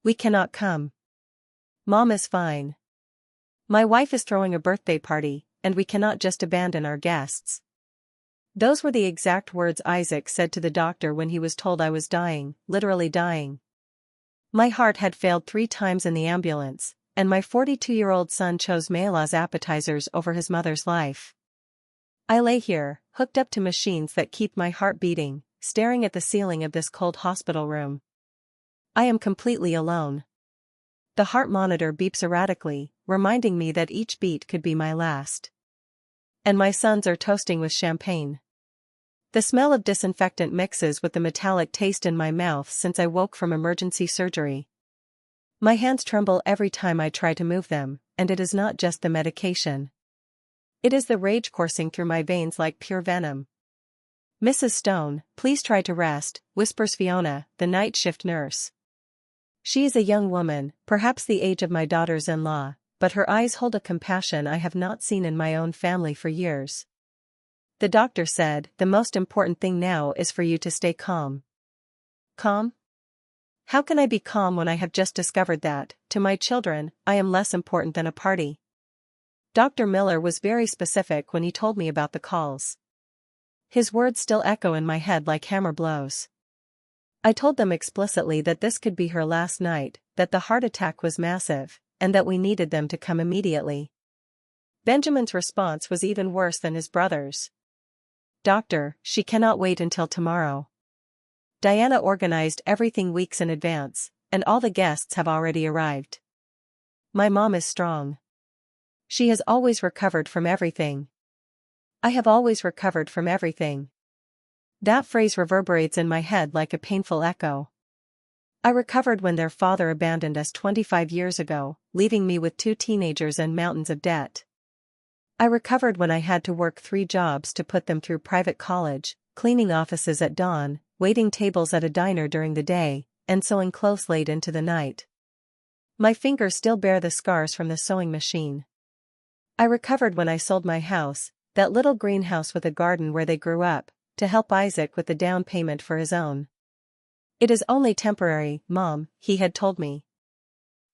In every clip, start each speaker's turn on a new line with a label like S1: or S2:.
S1: We cannot come. Mom is fine. My wife is throwing a birthday party, and we cannot just abandon our guests. Those were the exact words Isaac said to the doctor when he was told I was dying, literally dying. My heart had failed 3 times in the ambulance, and my 42-year-old son chose Mayla's appetizers over his mother's life. I lay here, hooked up to machines that keep my heart beating, staring at the ceiling of this cold hospital room. I am completely alone. The heart monitor beeps erratically, reminding me that each beat could be my last. And my sons are toasting with champagne. The smell of disinfectant mixes with the metallic taste in my mouth since I woke from emergency surgery. My hands tremble every time I try to move them, and it is not just the medication. It is the rage coursing through my veins like pure venom. "Mrs. Stone, please try to rest," whispers Fiona, the night shift nurse. She is a young woman, perhaps the age of my daughters-in-law, but her eyes hold a compassion I have not seen in my own family for years. "The doctor said, the most important thing now is for you to stay calm." Calm? How can I be calm when I have just discovered that, to my children, I am less important than a party? Dr. Miller was very specific when he told me about the calls. His words still echo in my head like hammer blows. I told them explicitly that this could be her last night, that the heart attack was massive, and that we needed them to come immediately. Benjamin's response was even worse than his brother's. "Doctor, she cannot wait until tomorrow. Diana organized everything weeks in advance, and all the guests have already arrived. My mom is strong. She has always recovered from everything. I have always recovered from everything." That phrase reverberates in my head like a painful echo. I recovered when their father abandoned us 25 years ago, leaving me with 2 teenagers and mountains of debt. I recovered when I had to work 3 jobs to put them through private college, cleaning offices at dawn, waiting tables at a diner during the day, and sewing clothes late into the night. My fingers still bear the scars from the sewing machine. I recovered when I sold my house, that little greenhouse with a garden where they grew up, to help Isaac with the down payment for his own. "It is only temporary, Mom," he had told me.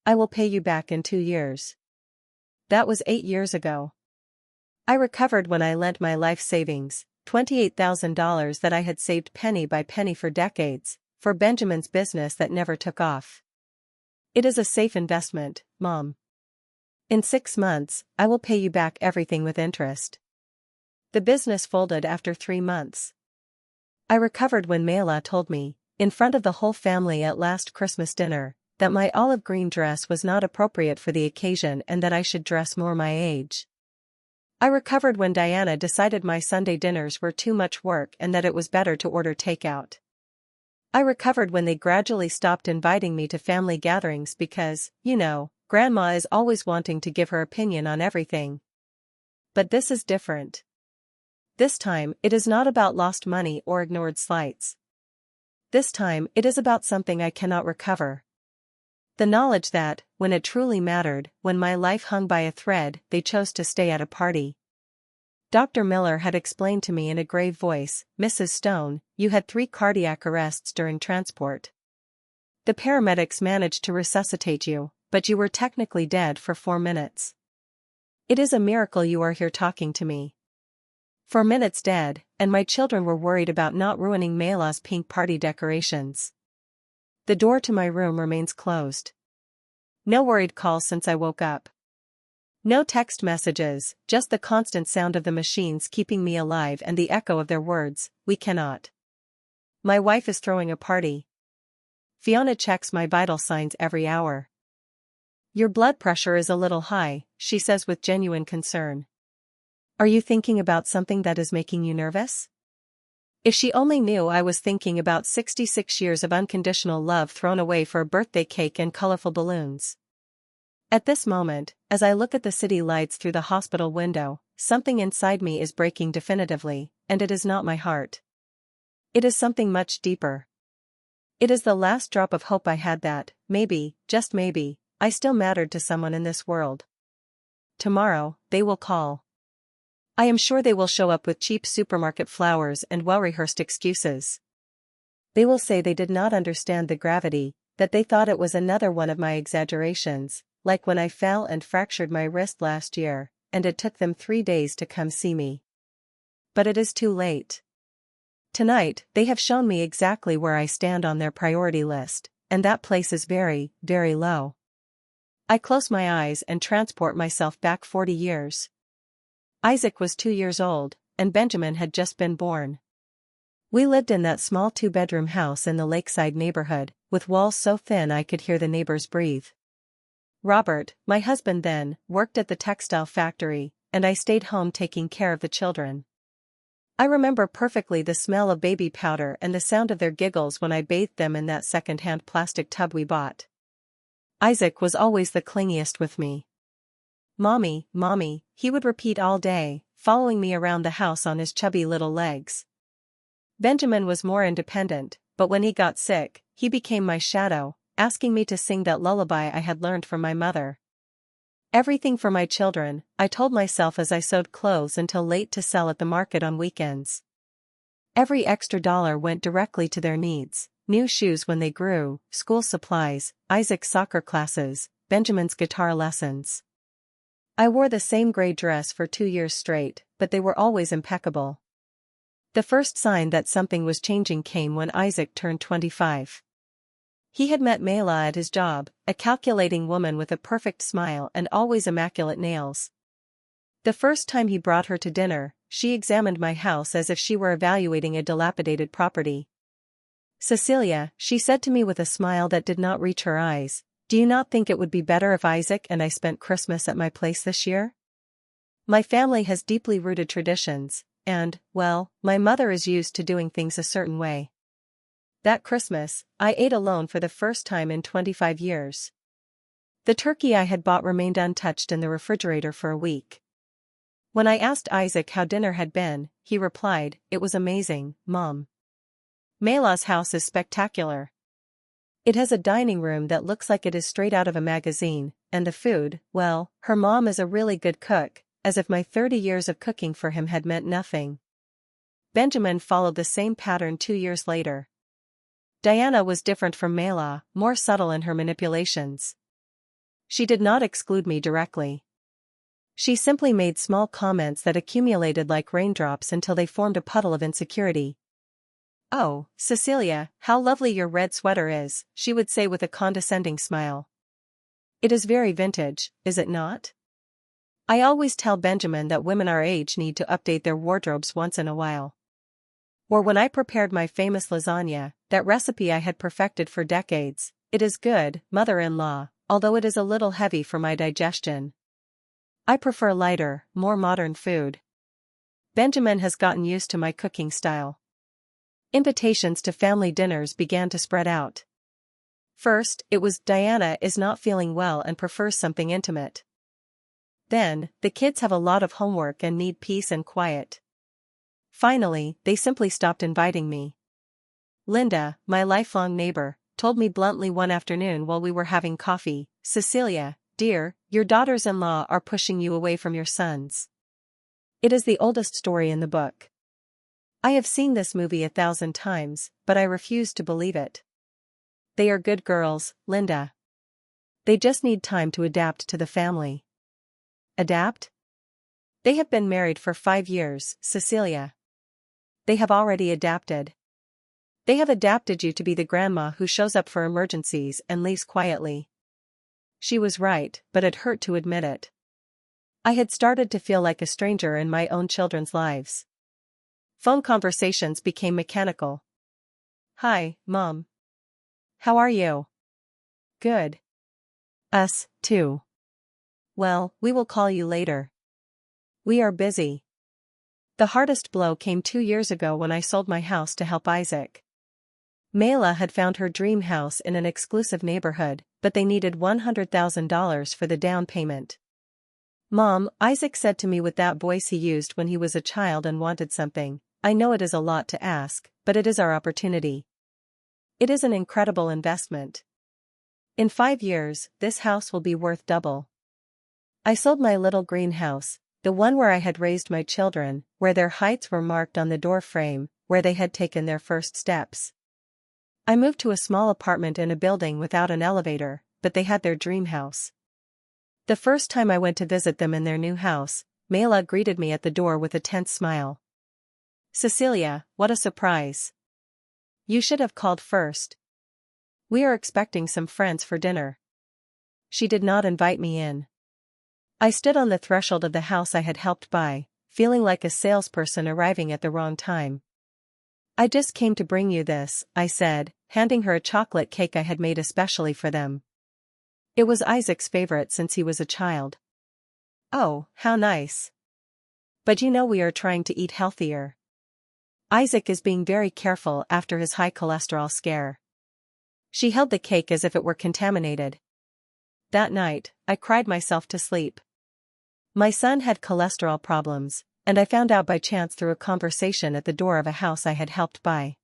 S1: "I will pay you back in 2 years." That was 8 years ago. I recovered when I lent my life savings, $28,000 that I had saved penny by penny for decades, for Benjamin's business that never took off. "It is a safe investment, Mom. In 6 months, I will pay you back everything with interest." The business folded after 3 months. I recovered when Mayla told me, in front of the whole family at last Christmas dinner, that my olive green dress was not appropriate for the occasion and that I should dress more my age. I recovered when Diana decided my Sunday dinners were too much work and that it was better to order takeout. I recovered when they gradually stopped inviting me to family gatherings because, Grandma is always wanting to give her opinion on everything. But this is different. This time, it is not about lost money or ignored slights. This time, it is about something I cannot recover. The knowledge that, when it truly mattered, when my life hung by a thread, they chose to stay at a party. Dr. Miller had explained to me in a grave voice, "Mrs. Stone, you had 3 cardiac arrests during transport. The paramedics managed to resuscitate you, but you were technically dead for 4 minutes. It is a miracle you are here talking to me. 4 minutes dead, and my children were worried about not ruining Mayla's pink party decorations. The door to my room remains closed. No worried calls since I woke up. No text messages, just the constant sound of the machines keeping me alive and the echo of their words, "We cannot." My wife is throwing a party. Fiona checks my vital signs every hour. "Your blood pressure is a little high," she says with genuine concern. "Are you thinking about something that is making you nervous?" If she only knew I was thinking about 66 years of unconditional love thrown away for a birthday cake and colorful balloons. At this moment, as I look at the city lights through the hospital window, something inside me is breaking definitively, and it is not my heart. It is something much deeper. It is the last drop of hope I had that, maybe, just maybe, I still mattered to someone in this world. Tomorrow, they will call. I am sure they will show up with cheap supermarket flowers and well-rehearsed excuses. They will say they did not understand the gravity, that they thought it was another one of my exaggerations, like when I fell and fractured my wrist last year, and it took them 3 days to come see me. But it is too late. Tonight, they have shown me exactly where I stand on their priority list, and that place is very, very low. I close my eyes and transport myself back 40 years. Isaac was 2 years old, and Benjamin had just been born. We lived in that small 2-bedroom house in the lakeside neighborhood, with walls so thin I could hear the neighbors breathe. Robert, my husband then, worked at the textile factory, and I stayed home taking care of the children. I remember perfectly the smell of baby powder and the sound of their giggles when I bathed them in that second-hand plastic tub we bought. Isaac was always the clingiest with me. "Mommy, Mommy," he would repeat all day, following me around the house on his chubby little legs. Benjamin was more independent, but when he got sick, he became my shadow, asking me to sing that lullaby I had learned from my mother. Everything for my children, I told myself as I sewed clothes until late to sell at the market on weekends. Every extra dollar went directly to their needs: new shoes when they grew, school supplies, Isaac's soccer classes, Benjamin's guitar lessons. I wore the same gray dress for 2 years straight, but they were always impeccable. The first sign that something was changing came when Isaac turned 25. He had met Mayla at his job, a calculating woman with a perfect smile and always immaculate nails. The first time he brought her to dinner, she examined my house as if she were evaluating a dilapidated property. "Cecilia," she said to me with a smile that did not reach her eyes, "do you not think it would be better if Isaac and I spent Christmas at my place this year? My family has deeply rooted traditions, and, well, my mother is used to doing things a certain way." That Christmas, I ate alone for the first time in 25 years. The turkey I had bought remained untouched in the refrigerator for a week. When I asked Isaac how dinner had been, he replied, "It was amazing, Mom. Mayla's house is spectacular. It has a dining room that looks like it is straight out of a magazine, and the food, well, her mom is a really good cook," as if my 30 years of cooking for him had meant nothing. Benjamin followed the same pattern 2 years later. Diana was different from Mayla, more subtle in her manipulations. She did not exclude me directly. She simply made small comments that accumulated like raindrops until they formed a puddle of insecurity. "Oh, Cecilia, how lovely your red sweater is," she would say with a condescending smile. "It is very vintage, is it not?" I always tell Benjamin that women our age need to update their wardrobes once in a while. Or when I prepared my famous lasagna, that recipe I had perfected for decades, "It is good, mother-in-law, although it is a little heavy for my digestion. I prefer lighter, more modern food." Benjamin has gotten used to my cooking style. Invitations to family dinners began to spread out. First, it was, "Diana is not feeling well and prefers something intimate." Then, "The kids have a lot of homework and need peace and quiet." Finally, they simply stopped inviting me. Linda, my lifelong neighbor, told me bluntly one afternoon while we were having coffee, "Cecilia, dear, your daughters-in-law are pushing you away from your sons." It is the oldest story in the book. I have seen this movie 1,000 times, but I refuse to believe it. They are good girls, Linda. They just need time to adapt to the family. Adapt? They have been married for 5 years, Cecilia. They have already adapted. They have adapted you to be the grandma who shows up for emergencies and leaves quietly. She was right, but it hurt to admit it. I had started to feel like a stranger in my own children's lives. Phone conversations became mechanical. "Hi, Mom. How are you?" "Good. Us, too. Well, we will call you later. We are busy." The hardest blow came 2 years ago when I sold my house to help Isaac. Mayla had found her dream house in an exclusive neighborhood, but they needed $100,000 for the down payment. "Mom," Isaac said to me with that voice he used when he was a child and wanted something, "I know it is a lot to ask, but it is our opportunity. It is an incredible investment. In 5 years, this house will be worth double." I sold my little greenhouse, the one where I had raised my children, where their heights were marked on the door frame, where they had taken their first steps. I moved to a small apartment in a building without an elevator, but they had their dream house. The first time I went to visit them in their new house, Mayla greeted me at the door with a tense smile. "Cecilia, what a surprise. You should have called first. We are expecting some friends for dinner." She did not invite me in. I stood on the threshold of the house I had helped buy, feeling like a salesperson arriving at the wrong time. "I just came to bring you this," I said, handing her a chocolate cake I had made especially for them. It was Isaac's favorite since he was a child. "Oh, how nice. But you know we are trying to eat healthier. Isaac is being very careful after his high cholesterol scare." She held the cake as if it were contaminated. That night, I cried myself to sleep. My son had cholesterol problems, and I found out by chance through a conversation at the door of a house I had helped buy.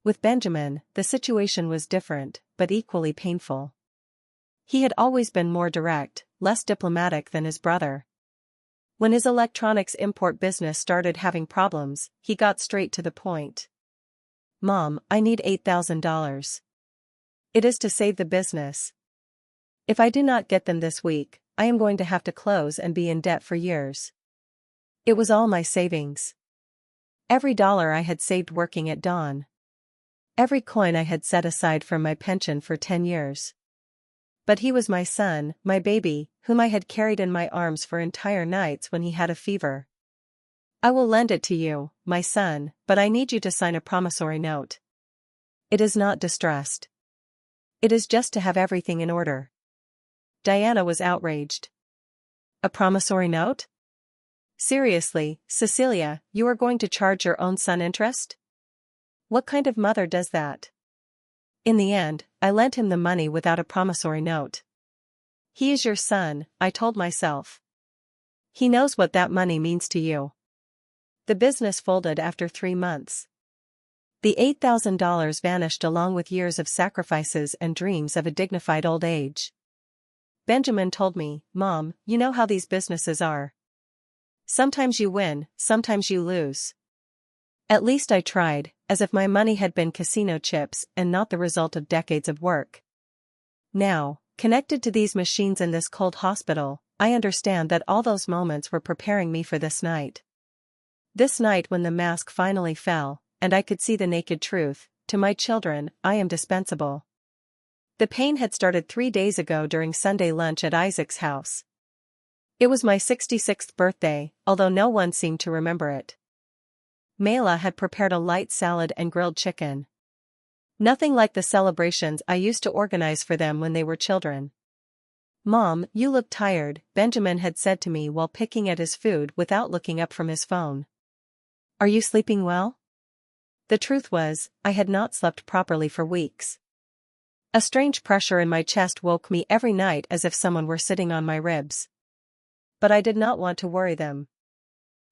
S1: With Benjamin, the situation was different, but equally painful. He had always been more direct, less diplomatic than his brother. When his electronics import business started having problems, he got straight to the point. "Mom, I need $8,000. It is to save the business. If I do not get them this week, I am going to have to close and be in debt for years." It was all my savings. Every dollar I had saved working at Dawn. Every coin I had set aside from my pension for 10 years. But he was my son, my baby, whom I had carried in my arms for entire nights when he had a fever. "I will lend it to you, my son, but I need you to sign a promissory note. It is not distressed. It is just to have everything in order." Diana was outraged. "A promissory note? Seriously, Cecilia, you are going to charge your own son interest? What kind of mother does that?" In the end, I lent him the money without a promissory note. "He is your son," I told myself. "He knows what that money means to you." The business folded after 3 months. The $8,000 vanished along with years of sacrifices and dreams of a dignified old age. Benjamin told me, "Mom, you know how these businesses are. Sometimes you win, sometimes you lose." At least I tried, as if my money had been casino chips and not the result of decades of work. Now, connected to these machines in this cold hospital, I understand that all those moments were preparing me for this night. This night when the mask finally fell, and I could see the naked truth, to my children, I am dispensable. The pain had started 3 days ago during Sunday lunch at Isaac's house. It was my 66th birthday, although no one seemed to remember it. Mayla had prepared a light salad and grilled chicken. Nothing like the celebrations I used to organize for them when they were children. "Mom, you look tired," Benjamin had said to me while picking at his food without looking up from his phone. "Are you sleeping well?" The truth was, I had not slept properly for weeks. A strange pressure in my chest woke me every night as if someone were sitting on my ribs. But I did not want to worry them.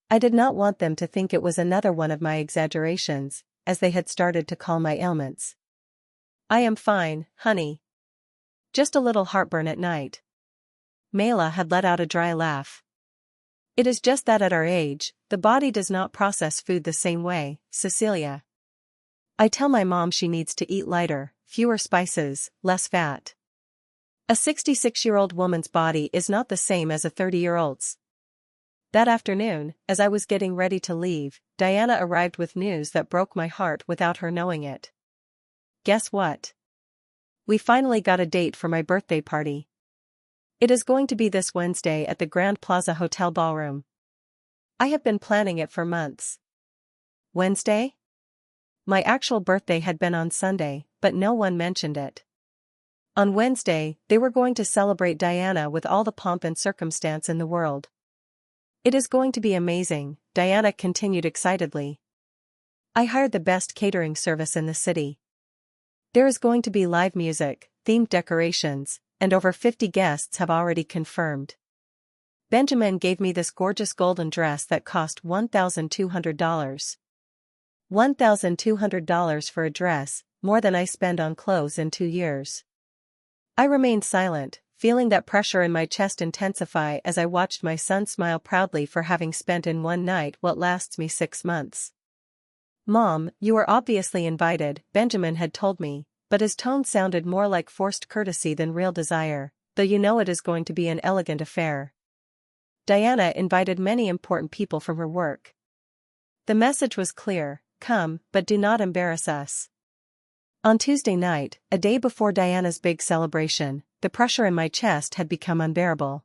S1: I did not want them to think it was another one of my exaggerations, as they had started to call my ailments. "I am fine, honey. Just a little heartburn at night." Mayla had let out a dry laugh. "It is just that at our age, the body does not process food the same way, Cecilia. I tell my mom she needs to eat lighter, fewer spices, less fat. A 66-year-old woman's body is not the same as a 30-year-old's. That afternoon, as I was getting ready to leave, Diana arrived with news that broke my heart without her knowing it. Guess what? We finally got a date for my birthday party. It is going to be this Wednesday at the Grand Plaza Hotel Ballroom. I have been planning it for months. Wednesday? My actual birthday had been on Sunday, but no one mentioned it. On Wednesday, they were going to celebrate Diana with all the pomp and circumstance in the world. "It is going to be amazing," Diana continued excitedly. "I hired the best catering service in the city. There is going to be live music, themed decorations, and over 50 guests have already confirmed. Benjamin gave me this gorgeous golden dress that cost $1,200. $1,200 for a dress, more than I spend on clothes in 2 years." I remained silent, feeling that pressure in my chest intensify as I watched my son smile proudly for having spent in one night what lasts me 6 months. Mom, you were obviously invited, Benjamin had told me, but his tone sounded more like forced courtesy than real desire, though you know it is going to be an elegant affair. Diana invited many important people from her work. The message was clear: come, but do not embarrass us. On Tuesday night, a day before Diana's big celebration, the pressure in my chest had become unbearable.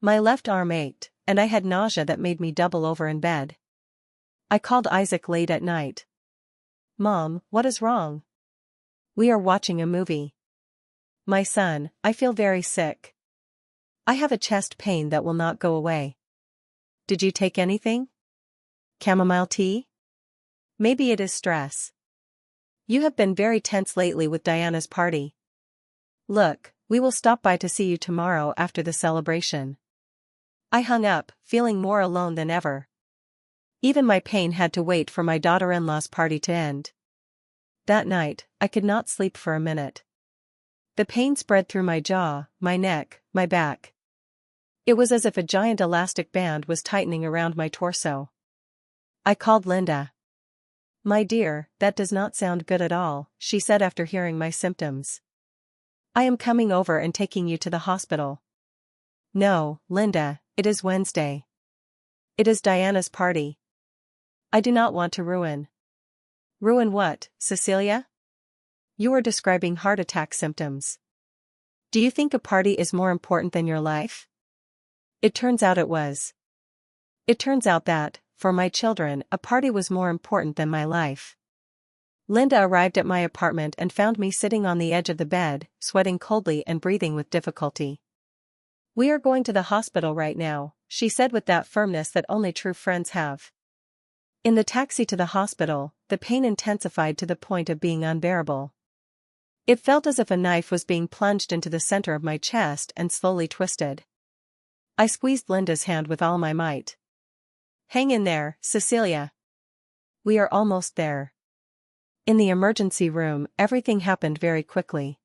S1: My left arm ached, and I had nausea that made me double over in bed. I called Isaac late at night. Mom, what is wrong? We are watching a movie. My son, I feel very sick. I have a chest pain that will not go away. Did you take anything? Chamomile tea? Maybe it is stress. You have been very tense lately with Diana's party. Look, we will stop by to see you tomorrow after the celebration. I hung up, feeling more alone than ever. Even my pain had to wait for my daughter-in-law's party to end. That night, I could not sleep for a minute. The pain spread through my jaw, my neck, my back. It was as if a giant elastic band was tightening around my torso. I called Linda. My dear, that does not sound good at all, she said after hearing my symptoms. I am coming over and taking you to the hospital. No, Linda, it is Wednesday. It is Diana's party. I do not want to ruin. Ruin what, Cecilia? You are describing heart attack symptoms. Do you think a party is more important than your life? It turns out it was. It turns out that, for my children, a party was more important than my life. Linda arrived at my apartment and found me sitting on the edge of the bed, sweating coldly and breathing with difficulty. We are going to the hospital right now, she said with that firmness that only true friends have. In the taxi to the hospital, the pain intensified to the point of being unbearable. It felt as if a knife was being plunged into the center of my chest and slowly twisted. I squeezed Linda's hand with all my might. Hang in there, Cecilia. We are almost there. In the emergency room, everything happened very quickly.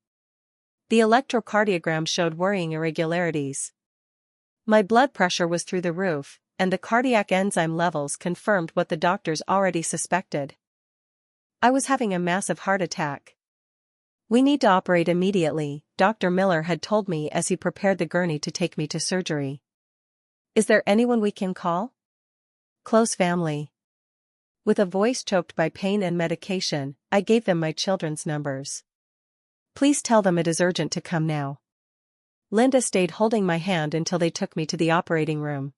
S1: The electrocardiogram showed worrying irregularities. My blood pressure was through the roof, and the cardiac enzyme levels confirmed what the doctors already suspected. I was having a massive heart attack. We need to operate immediately, Dr. Miller had told me as he prepared the gurney to take me to surgery. Is there anyone we can call? Close family. With a voice choked by pain and medication, I gave them my children's numbers. Please tell them it is urgent to come now. Linda stayed holding my hand until they took me to the operating room.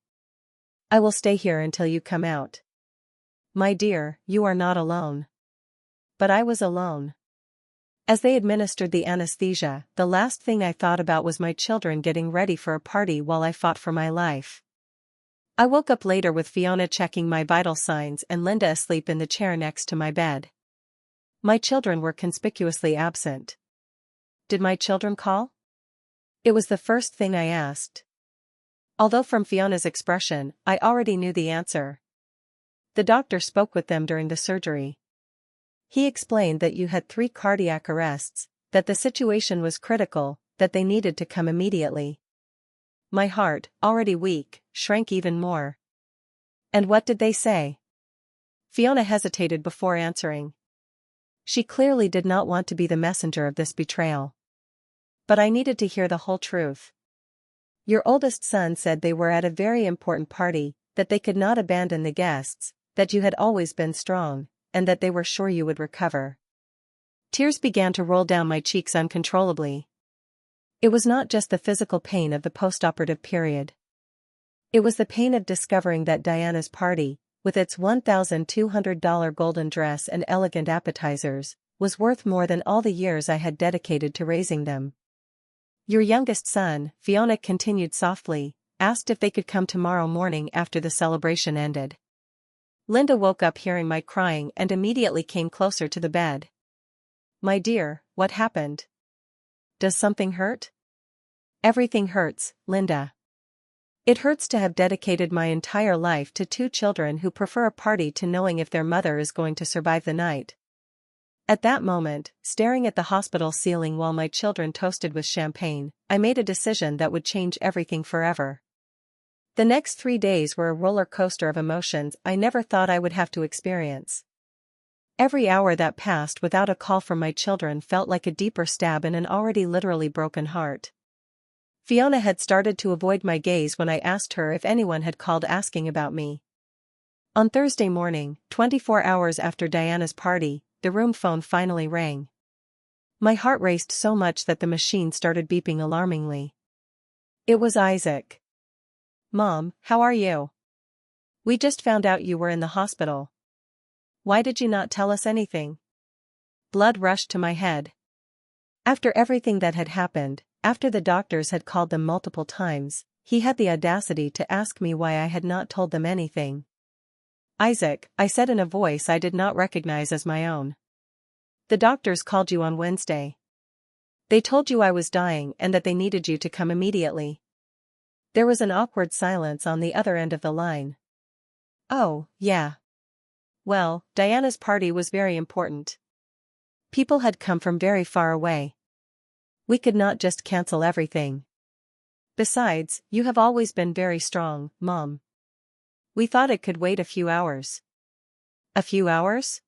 S1: I will stay here until you come out. My dear, you are not alone. But I was alone. As they administered the anesthesia, the last thing I thought about was my children getting ready for a party while I fought for my life. I woke up later with Fiona checking my vital signs and Linda asleep in the chair next to my bed. My children were conspicuously absent. Did my children call? It was the first thing I asked. Although from Fiona's expression, I already knew the answer. The doctor spoke with them during the surgery. He explained that you had 3 cardiac arrests, that the situation was critical, that they needed to come immediately. My heart, already weak, shrank even more. And what did they say? Fiona hesitated before answering. She clearly did not want to be the messenger of this betrayal. But I needed to hear the whole truth. Your oldest son said they were at a very important party, that they could not abandon the guests, that you had always been strong, and that they were sure you would recover. Tears began to roll down my cheeks uncontrollably. It was not just the physical pain of the postoperative period. It was the pain of discovering that Diana's party, with its $1,200 golden dress and elegant appetizers, was worth more than all the years I had dedicated to raising them. Your youngest son, Fiona continued softly, asked if they could come tomorrow morning after the celebration ended. Linda woke up hearing my crying and immediately came closer to the bed. My dear, what happened? Does something hurt? Everything hurts, Linda. It hurts to have dedicated my entire life to 2 children who prefer a party to knowing if their mother is going to survive the night. At that moment, staring at the hospital ceiling while my children toasted with champagne, I made a decision that would change everything forever. The next 3 days were a roller coaster of emotions I never thought I would have to experience. Every hour that passed without a call from my children felt like a deeper stab in an already literally broken heart. Fiona had started to avoid my gaze when I asked her if anyone had called asking about me. On Thursday morning, 24 hours after Diana's party, the room phone finally rang. My heart raced so much that the machine started beeping alarmingly. It was Isaac. "Mom, how are you? We just found out you were in the hospital. Why did you not tell us anything?" Blood rushed to my head. After everything that had happened, after the doctors had called them multiple times, he had the audacity to ask me why I had not told them anything. "Isaac," I said in a voice I did not recognize as my own. "The doctors called you on Wednesday. They told you I was dying and that they needed you to come immediately." There was an awkward silence on the other end of the line. "Oh, yeah. Well, Diana's party was very important. People had come from very far away. We could not just cancel everything. Besides, you have always been very strong, Mom. We thought it could wait a few hours." "A few hours?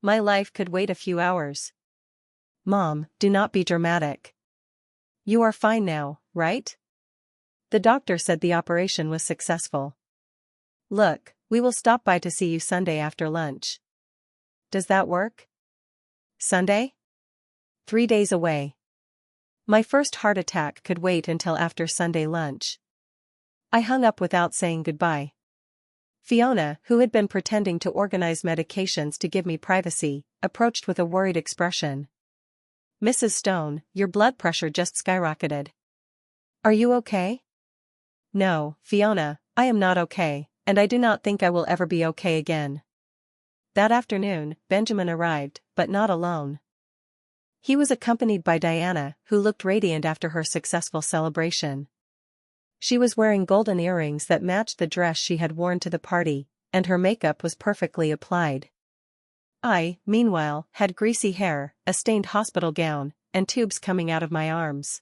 S1: My life could wait a few hours." "Mom, do not be dramatic. You are fine now, right? The doctor said the operation was successful. Look, we will stop by to see you Sunday after lunch. Does that work?" "Sunday? 3 days away. My first heart attack could wait until after Sunday lunch." I hung up without saying goodbye. Fiona, who had been pretending to organize medications to give me privacy, approached with a worried expression. "Mrs. Stone, your blood pressure just skyrocketed. Are you okay?" "No, Fiona, I am not okay, and I do not think I will ever be okay again." That afternoon, Benjamin arrived, but not alone. He was accompanied by Diana, who looked radiant after her successful celebration. She was wearing golden earrings that matched the dress she had worn to the party, and her makeup was perfectly applied. I, meanwhile, had greasy hair, a stained hospital gown, and tubes coming out of my arms.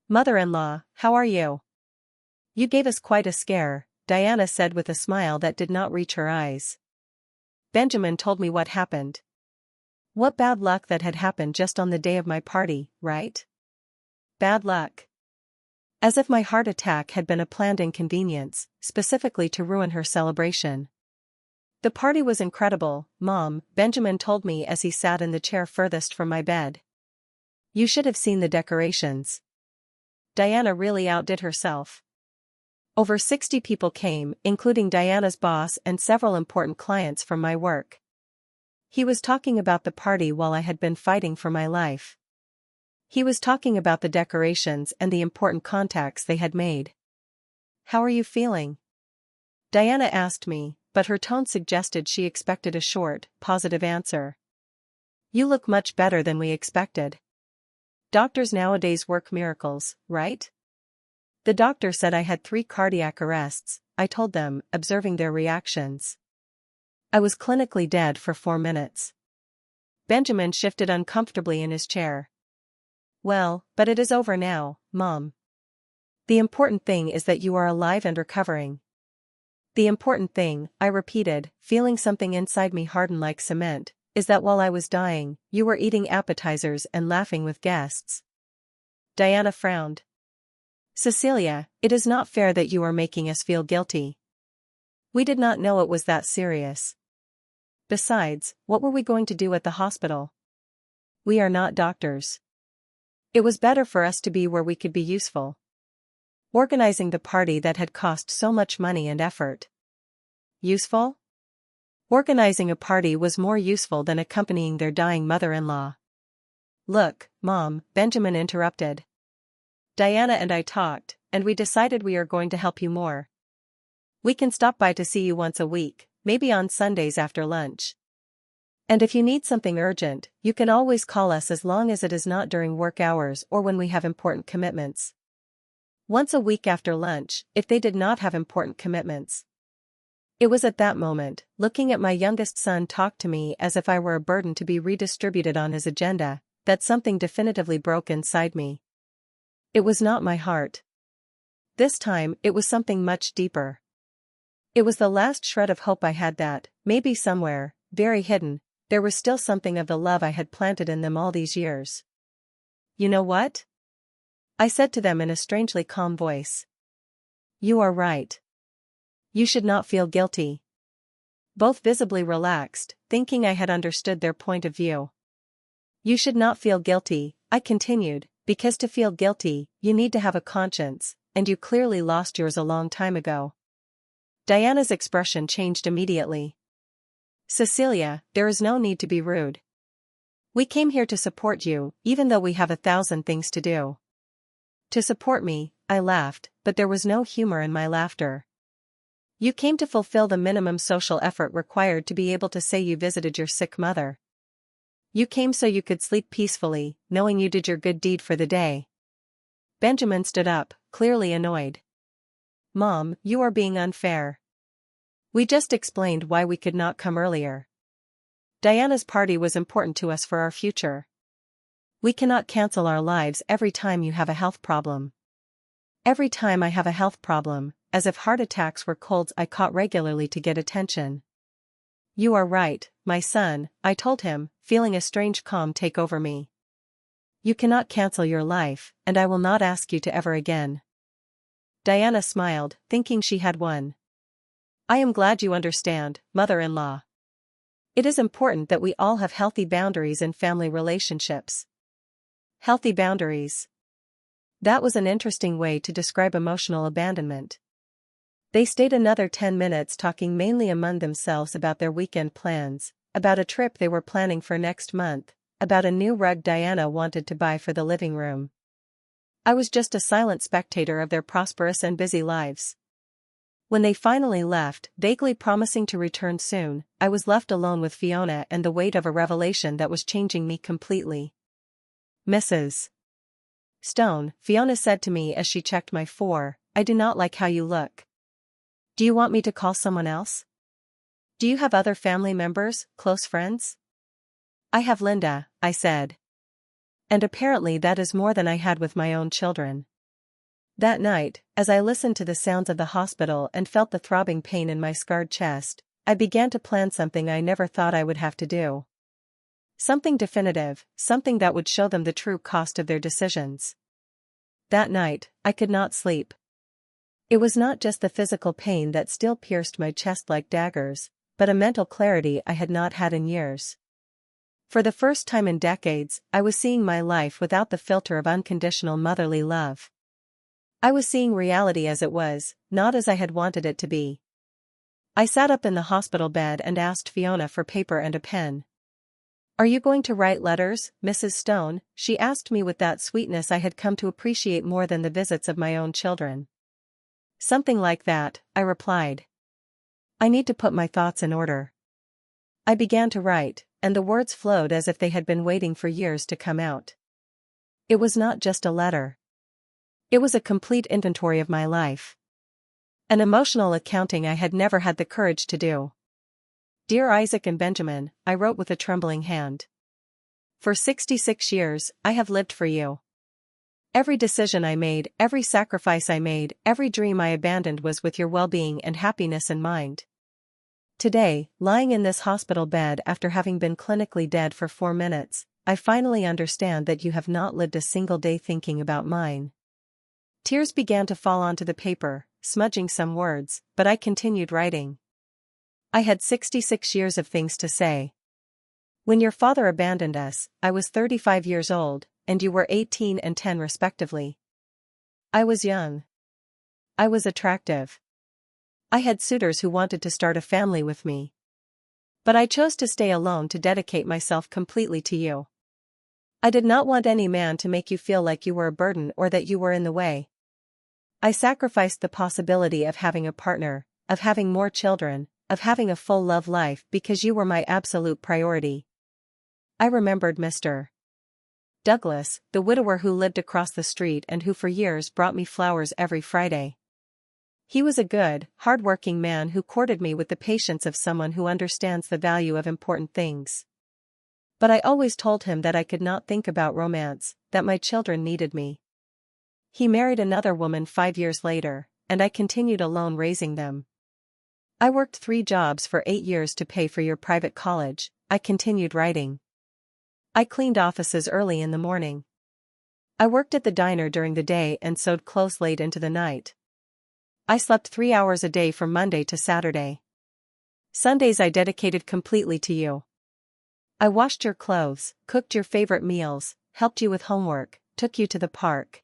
S1: "Mother-in-law, how are you? You gave us quite a scare," Diana said with a smile that did not reach her eyes. Benjamin told me what happened. What bad luck that had happened just on the day of my party, right? Bad luck. As if my heart attack had been a planned inconvenience, specifically to ruin her celebration. "The party was incredible, Mom," Benjamin told me as he sat in the chair furthest from my bed. "You should have seen the decorations. Diana really outdid herself. Over 60 people came, including Diana's boss and several important clients from my work." He was talking about the party while I had been fighting for my life. He was talking about the decorations and the important contacts they had made. "How are you feeling?" Diana asked me, but her tone suggested she expected a short, positive answer. "You look much better than we expected. Doctors nowadays work miracles, right?" "The doctor said I had 3 cardiac arrests," I told them, observing their reactions. "I was clinically dead for 4 minutes." Benjamin shifted uncomfortably in his chair. "Well, but it is over now, Mom. The important thing is that you are alive and recovering." "The important thing," I repeated, feeling something inside me harden like cement, "is that while I was dying, you were eating appetizers and laughing with guests." Diana frowned. "Cecilia, it is not fair that you are making us feel guilty. We did not know it was that serious. Besides, what were we going to do at the hospital? We are not doctors. It was better for us to be where we could be useful. Organizing the party that had cost so much money and effort. Useful? Organizing a party was more useful than accompanying their dying mother-in-law." "Look, Mom," Benjamin interrupted. "Diana and I talked, and we decided we are going to help you more. We can stop by to see you once a week, maybe on Sundays after lunch. And if you need something urgent, you can always call us as long as it is not during work hours or when we have important commitments." Once a week after lunch, if they did not have important commitments. It was at that moment, looking at my youngest son talk to me as if I were a burden to be redistributed on his agenda, that something definitively broke inside me. It was not my heart. This time, it was something much deeper. It was the last shred of hope I had that, maybe somewhere, very hidden, there was still something of the love I had planted in them all these years. "You know what?" I said to them in a strangely calm voice. "You are right. You should not feel guilty." Both visibly relaxed, thinking I had understood their point of view. "You should not feel guilty," I continued, "because to feel guilty, you need to have a conscience, and you clearly lost yours a long time ago." Diana's expression changed immediately. "Cecilia, there is no need to be rude. We came here to support you, even though we have 1,000 things to do." "To support me," I laughed, but there was no humor in my laughter. "You came to fulfill the minimum social effort required to be able to say you visited your sick mother. You came so you could sleep peacefully, knowing you did your good deed for the day." Benjamin stood up, clearly annoyed. "Mom, you are being unfair. We just explained why we could not come earlier. Diana's party was important to us for our future. We cannot cancel our lives every time you have a health problem." "Every time I have a health problem, as if heart attacks were colds I caught regularly to get attention." "You are right, my son," I told him, feeling a strange calm take over me. "You cannot cancel your life, and I will not ask you to ever again." Diana smiled, thinking she had won. "I am glad you understand, mother-in-law. It is important that we all have healthy boundaries in family relationships." Healthy boundaries. That was an interesting way to describe emotional abandonment. They stayed another 10 minutes talking mainly among themselves about their weekend plans, about a trip they were planning for next month, about a new rug Diana wanted to buy for the living room. I was just a silent spectator of their prosperous and busy lives. When they finally left, vaguely promising to return soon, I was left alone with Fiona and the weight of a revelation that was changing me completely. "Mrs. Stone," Fiona said to me as she checked my "I do not like how you look. Do you want me to call someone else? Do you have other family members, close friends?" "I have Linda," I said. And apparently that is more than I had with my own children. That night, as I listened to the sounds of the hospital and felt the throbbing pain in my scarred chest, I began to plan something I never thought I would have to do. Something definitive, something that would show them the true cost of their decisions. That night, I could not sleep. It was not just the physical pain that still pierced my chest like daggers, but a mental clarity I had not had in years. For the first time in decades, I was seeing my life without the filter of unconditional motherly love. I was seeing reality as it was, not as I had wanted it to be. I sat up in the hospital bed and asked Fiona for paper and a pen. "Are you going to write letters, Mrs. Stone?" she asked me with that sweetness I had come to appreciate more than the visits of my own children. "Something like that," I replied. "I need to put my thoughts in order." I began to write, and the words flowed as if they had been waiting for years to come out. It was not just a letter. It was a complete inventory of my life. An emotional accounting I had never had the courage to do. "Dear Isaac and Benjamin," I wrote with a trembling hand. "For 66 years, I have lived for you. Every decision I made, every sacrifice I made, every dream I abandoned was with your well-being and happiness in mind. Today, lying in this hospital bed after having been clinically dead for 4 minutes, I finally understand that you have not lived a single day thinking about mine." Tears began to fall onto the paper, smudging some words, but I continued writing. I had 66 years of things to say. When your father abandoned us, I was 35 years old, and you were 18 and 10 respectively. I was young. I was attractive. I had suitors who wanted to start a family with me. But I chose to stay alone to dedicate myself completely to you. I did not want any man to make you feel like you were a burden or that you were in the way. I sacrificed the possibility of having a partner, of having more children, of having a full love life because you were my absolute priority. I remembered Mr. Douglas, the widower who lived across the street and who for years brought me flowers every Friday. He was a good, hard-working man who courted me with the patience of someone who understands the value of important things. But I always told him that I could not think about romance, that my children needed me. He married another woman 5 years later, and I continued alone raising them. I worked 3 jobs for 8 years to pay for your private college, I continued writing. I cleaned offices early in the morning. I worked at the diner during the day and sewed clothes late into the night. I slept 3 hours a day from Monday to Saturday. Sundays I dedicated completely to you. I washed your clothes, cooked your favorite meals, helped you with homework, took you to the park.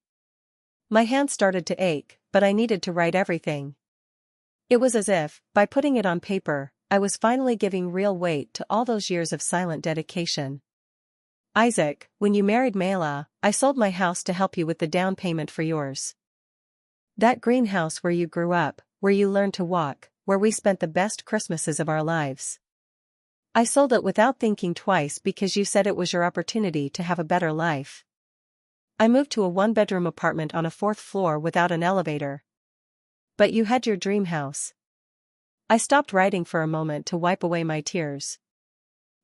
S1: My hands started to ache, but I needed to write everything. It was as if, by putting it on paper, I was finally giving real weight to all those years of silent dedication. Isaac, when you married Mela, I sold my house to help you with the down payment for yours. That greenhouse where you grew up, where you learned to walk, where we spent the best Christmases of our lives. I sold it without thinking twice because you said it was your opportunity to have a better life. I moved to a one-bedroom apartment on a 4th floor without an elevator. But you had your dream house. I stopped writing for a moment to wipe away my tears.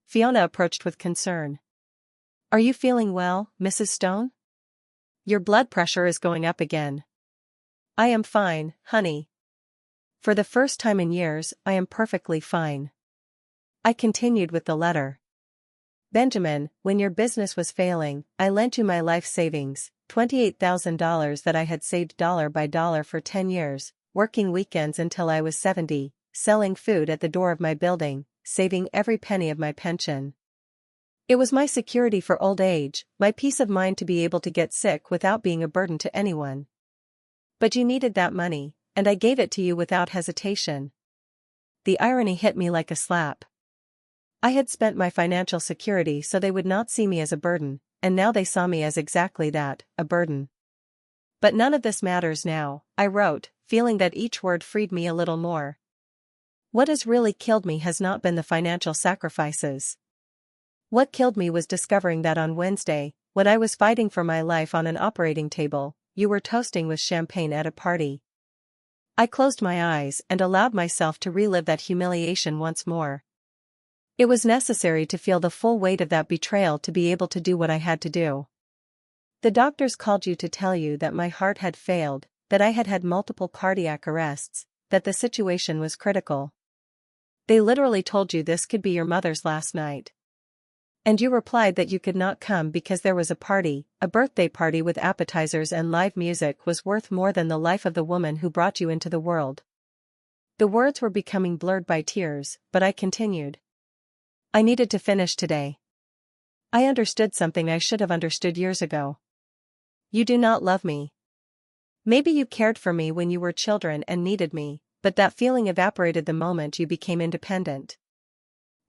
S1: Fiona approached with concern. Are you feeling well, Mrs. Stone? Your blood pressure is going up again. I am fine, honey. For the first time in years, I am perfectly fine. I continued with the letter. Benjamin, when your business was failing, I lent you my life savings, $28,000 that I had saved dollar by dollar for 10 years, working weekends until I was 70, selling food at the door of my building, saving every penny of my pension. It was my security for old age, my peace of mind to be able to get sick without being a burden to anyone. But you needed that money, and I gave it to you without hesitation. The irony hit me like a slap. I had spent my financial security so they would not see me as a burden, and now they saw me as exactly that, a burden. But none of this matters now, I wrote, feeling that each word freed me a little more. What has really killed me has not been the financial sacrifices. What killed me was discovering that on Wednesday, when I was fighting for my life on an operating table, you were toasting with champagne at a party. I closed my eyes and allowed myself to relive that humiliation once more. It was necessary to feel the full weight of that betrayal to be able to do what I had to do. The doctors called you to tell you that my heart had failed, that I had had multiple cardiac arrests, that the situation was critical. They literally told you this could be your mother's last night. And you replied that you could not come because there was a party, a birthday party with appetizers and live music was worth more than the life of the woman who brought you into the world. The words were becoming blurred by tears, but I continued. I needed to finish today. I understood something I should have understood years ago. You do not love me. Maybe you cared for me when you were children and needed me, but that feeling evaporated the moment you became independent.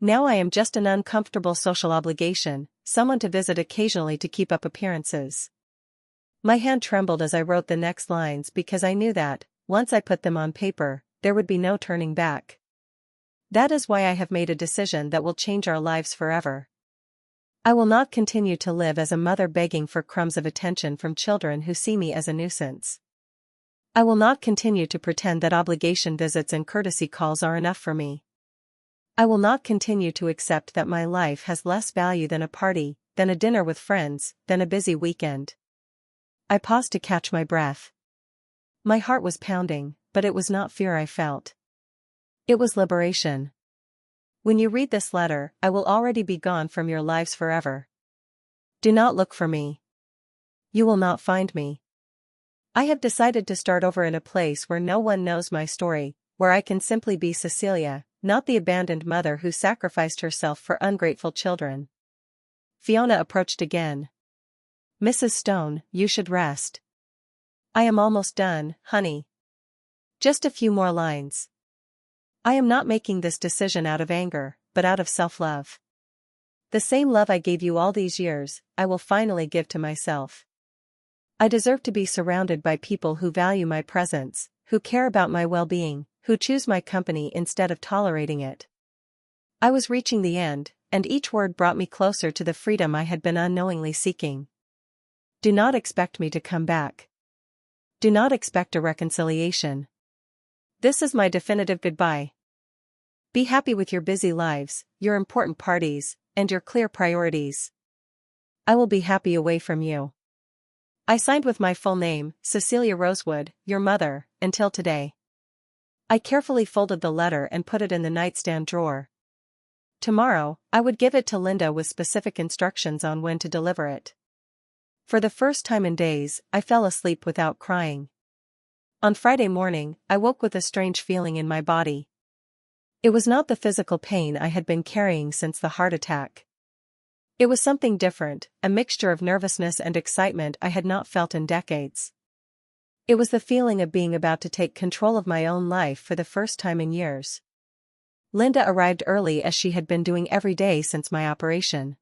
S1: Now I am just an uncomfortable social obligation, someone to visit occasionally to keep up appearances. My hand trembled as I wrote the next lines because I knew that, once I put them on paper, there would be no turning back. That is why I have made a decision that will change our lives forever. I will not continue to live as a mother begging for crumbs of attention from children who see me as a nuisance. I will not continue to pretend that obligation visits and courtesy calls are enough for me. I will not continue to accept that my life has less value than a party, than a dinner with friends, than a busy weekend. I paused to catch my breath. My heart was pounding, but it was not fear I felt. It was liberation. When you read this letter, I will already be gone from your lives forever. Do not look for me. You will not find me. I have decided to start over in a place where no one knows my story, where I can simply be Cecilia, not the abandoned mother who sacrificed herself for ungrateful children. Fiona approached again. Mrs. Stone, you should rest. I am almost done, honey. Just a few more lines. I am not making this decision out of anger, but out of self-love. The same love I gave you all these years, I will finally give to myself. I deserve to be surrounded by people who value my presence, who care about my well-being, who choose my company instead of tolerating it. I was reaching the end, and each word brought me closer to the freedom I had been unknowingly seeking. Do not expect me to come back. Do not expect a reconciliation. This is my definitive goodbye. Be happy with your busy lives, your important parties, and your clear priorities. I will be happy away from you. I signed with my full name, Cecilia Rosewood, your mother, until today. I carefully folded the letter and put it in the nightstand drawer. Tomorrow, I would give it to Linda with specific instructions on when to deliver it. For the first time in days, I fell asleep without crying. On Friday morning, I woke with a strange feeling in my body. It was not the physical pain I had been carrying since the heart attack. It was something different, a mixture of nervousness and excitement I had not felt in decades. It was the feeling of being about to take control of my own life for the first time in years. Linda arrived early as she had been doing every day since my operation.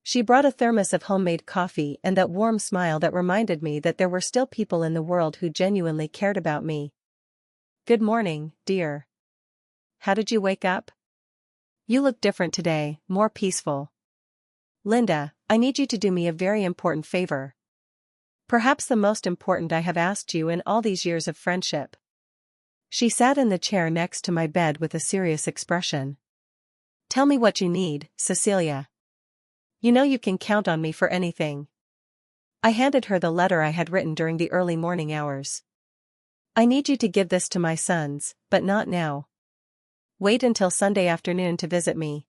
S1: She brought a thermos of homemade coffee and that warm smile that reminded me that there were still people in the world who genuinely cared about me. "Good morning, dear. How did you wake up? You look different today, more peaceful." "Linda, I need you to do me a very important favor. Perhaps the most important I have asked you in all these years of friendship." She sat in the chair next to my bed with a serious expression. "Tell me what you need, Cecilia. You know you can count on me for anything." I handed her the letter I had written during the early morning hours. "I need you to give this to my sons, but not now. Wait until Sunday afternoon to visit me."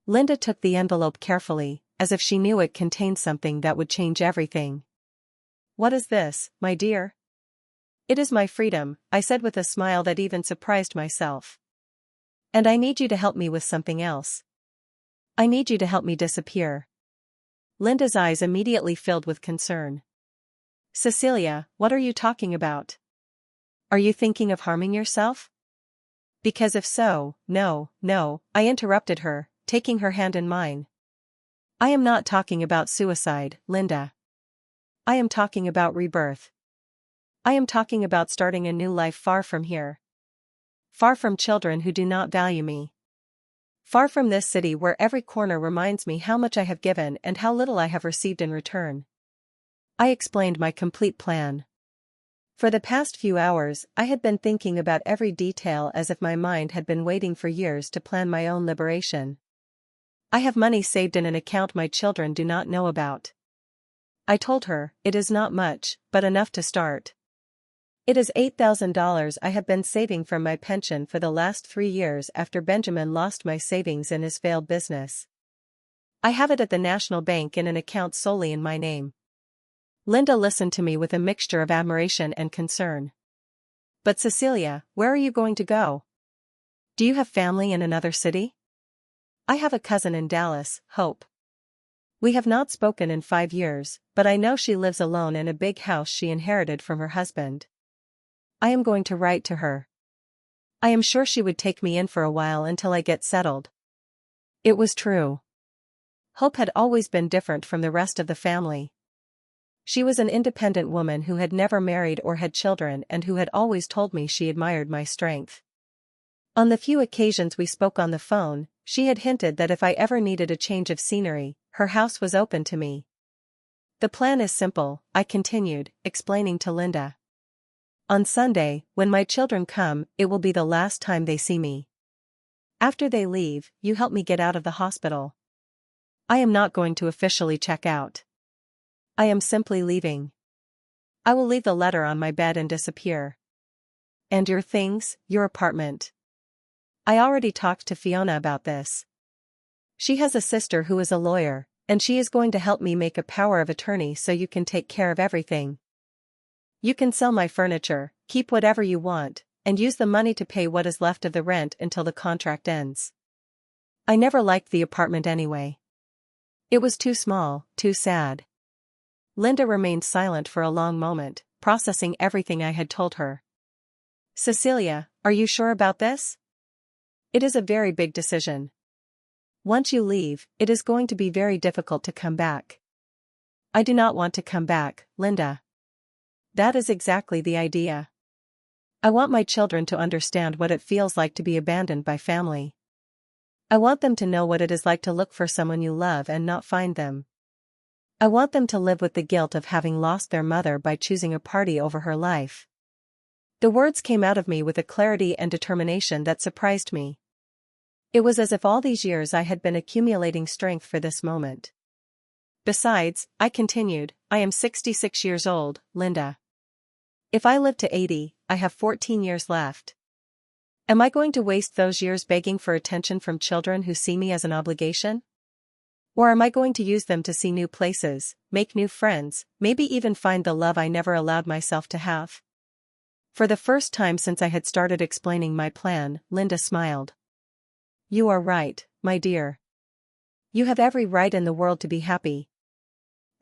S1: Linda took the envelope carefully, as if she knew it contained something that would change everything. "What is this, my dear?" "It is my freedom," I said with a smile that even surprised myself. "And I need you to help me with something else. I need you to help me disappear." Linda's eyes immediately filled with concern. "Cecilia, what are you talking about? Are you thinking of harming yourself?" "Because if so, no, no," I interrupted her, taking her hand in mine. "I am not talking about suicide, Linda. I am talking about rebirth. I am talking about starting a new life far from here. Far from children who do not value me. Far from this city where every corner reminds me how much I have given and how little I have received in return." I explained my complete plan. For the past few hours, I had been thinking about every detail as if my mind had been waiting for years to plan my own liberation. "I have money saved in an account my children do not know about." I told her, "It is not much, but enough to start. It is $8,000 I have been saving from my pension for the last 3 years after Benjamin lost my savings in his failed business. I have it at the National Bank in an account solely in my name." Linda listened to me with a mixture of admiration and concern. "But Cecilia, where are you going to go? Do you have family in another city?" "I have a cousin in Dallas, Hope. We have not spoken in 5 years, but I know she lives alone in a big house she inherited from her husband. I am going to write to her. I am sure she would take me in for a while until I get settled." It was true. Hope had always been different from the rest of the family. She was an independent woman who had never married or had children and who had always told me she admired my strength. On the few occasions we spoke on the phone, she had hinted that if I ever needed a change of scenery, her house was open to me. "The plan is simple," I continued, explaining to Linda. "On Sunday, when my children come, it will be the last time they see me. After they leave, you help me get out of the hospital. I am not going to officially check out. I am simply leaving. I will leave the letter on my bed and disappear. And your things, your apartment. I already talked to Fiona about this. She has a sister who is a lawyer, and she is going to help me make a power of attorney so you can take care of everything. You can sell my furniture, keep whatever you want, and use the money to pay what is left of the rent until the contract ends. I never liked the apartment anyway. It was too small, too sad." Linda remained silent for a long moment, processing everything I had told her. "Cecilia, are you sure about this? It is a very big decision. Once you leave, it is going to be very difficult to come back." "I do not want to come back, Linda. That is exactly the idea. I want my children to understand what it feels like to be abandoned by family. I want them to know what it is like to look for someone you love and not find them. I want them to live with the guilt of having lost their mother by choosing a party over her life." The words came out of me with a clarity and determination that surprised me. It was as if all these years I had been accumulating strength for this moment. "Besides," I continued, "I am 66 years old, Linda. If I live to 80, I have 14 years left. Am I going to waste those years begging for attention from children who see me as an obligation? Or am I going to use them to see new places, make new friends, maybe even find the love I never allowed myself to have? For the first time since I had started explaining my plan, Linda smiled. You are right, my dear. You have every right in the world to be happy.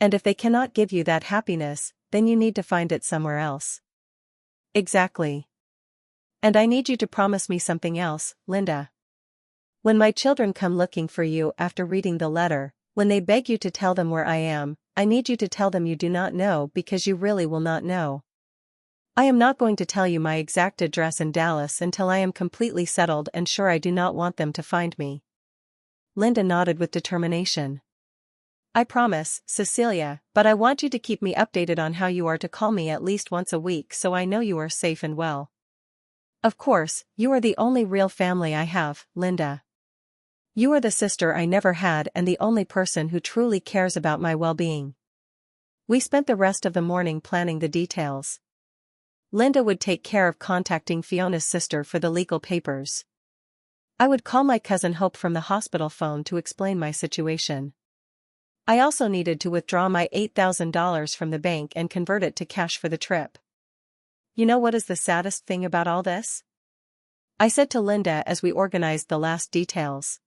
S1: And if they cannot give you that happiness, then you need to find it somewhere else. Exactly. And I need you to promise me something else, Linda. When my children come looking for you after reading the letter, when they beg you to tell them where I am, I need you to tell them you do not know because you really will not know. I am not going to tell you my exact address in Dallas until I am completely settled and sure I do not want them to find me. Linda nodded with determination. I promise, Cecilia, but I want you to keep me updated on how you are to call me at least once a week so I know you are safe and well. Of course, you are the only real family I have, Linda. You are the sister I never had and the only person who truly cares about my well-being. We spent the rest of the morning planning the details. Linda would take care of contacting Fiona's sister for the legal papers. I would call my cousin Hope from the hospital phone to explain my situation. I also needed to withdraw my $8,000 from the bank and convert it to cash for the trip. You know what is the saddest thing about all this? I said to Linda as we organized the last details.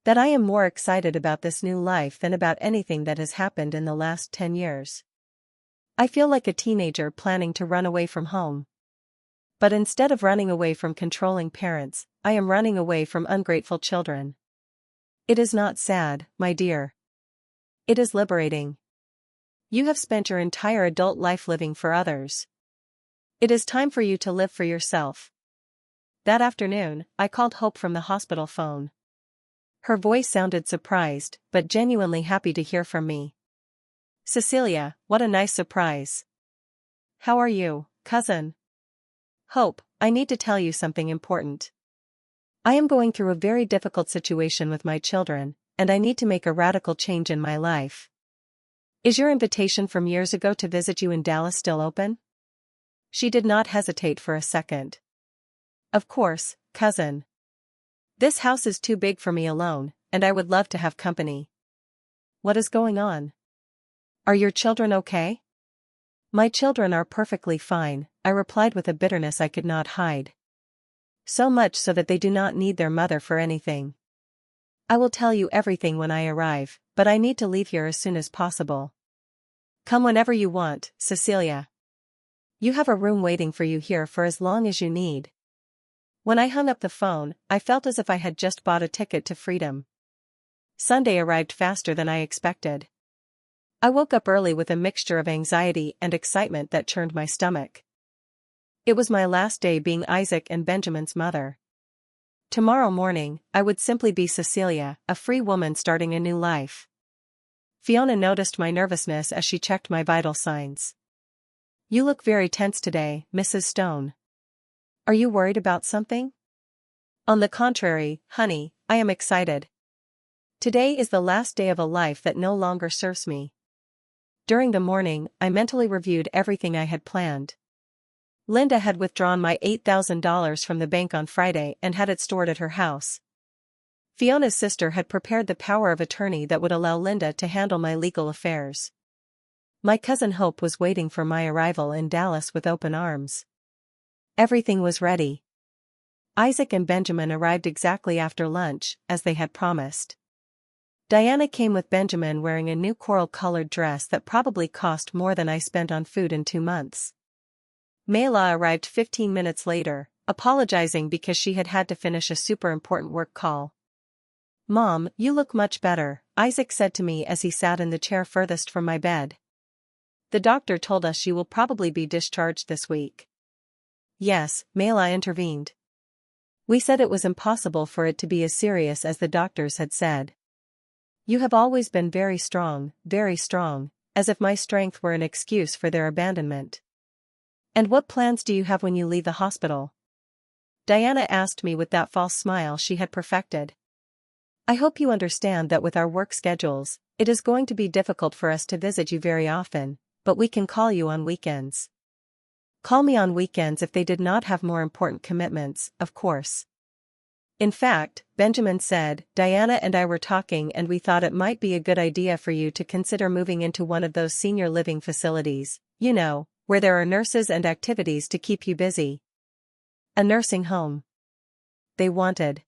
S1: That I am more excited about this new life than about anything that has happened in the last 10 years. I feel like a teenager planning to run away from home. But instead of running away from controlling parents, I am running away from ungrateful children. It is not sad, my dear. It is liberating. You have spent your entire adult life living for others. It is time for you to live for yourself. That afternoon, I called Hope from the hospital phone. Her voice sounded surprised, but genuinely happy to hear from me. Cecilia, what a nice surprise. How are you, cousin? Hope, I need to tell you something important. I am going through a very difficult situation with my children, and I need to make a radical change in my life. Is your invitation from years ago to visit you in Dallas still open? She did not hesitate for a second. Of course, cousin. This house is too big for me alone, and I would love to have company. What is going on? Are your children okay? My children are perfectly fine, I replied with a bitterness I could not hide. So much so that they do not need their mother for anything. I will tell you everything when I arrive, but I need to leave here as soon as possible. Come whenever you want, Cecilia. You have a room waiting for you here for as long as you need. When I hung up the phone, I felt as if I had just bought a ticket to freedom. Sunday arrived faster than I expected. I woke up early with a mixture of anxiety and excitement that churned my stomach. It was my last day being Isaac and Benjamin's mother. Tomorrow morning, I would simply be Cecilia, a free woman starting a new life. Fiona noticed my nervousness as she checked my vital signs. You look very tense today, Mrs. Stone. Are you worried about something? On the contrary, honey, I am excited. Today is the last day of a life that no longer serves me. During the morning, I mentally reviewed everything I had planned. Linda had withdrawn my $8,000 from the bank on Friday and had it stored at her house. Fiona's sister had prepared the power of attorney that would allow Linda to handle my legal affairs. My cousin Hope was waiting for my arrival in Dallas with open arms. Everything was ready. Isaac and Benjamin arrived exactly after lunch, as they had promised. Diana came with Benjamin wearing a new coral-colored dress that probably cost more than I spent on food in 2 months. Mayla arrived 15 minutes later, apologizing because she had had to finish a super important work call. Mom, you look much better, Isaac said to me as he sat in the chair furthest from my bed. The doctor told us you will probably be discharged this week. Yes, Mayla intervened. We said it was impossible for it to be as serious as the doctors had said. You have always been very strong, as if my strength were an excuse for their abandonment. And what plans do you have when you leave the hospital? Diana asked me with that false smile she had perfected. I hope you understand that with our work schedules, it is going to be difficult for us to visit you very often, but we can call you on weekends. Call me on weekends if they did not have more important commitments, of course. In fact, Benjamin said, Diana and I were talking and we thought it might be a good idea for you to consider moving into one of those senior living facilities, you know, where there are nurses and activities to keep you busy. A nursing home. They wanted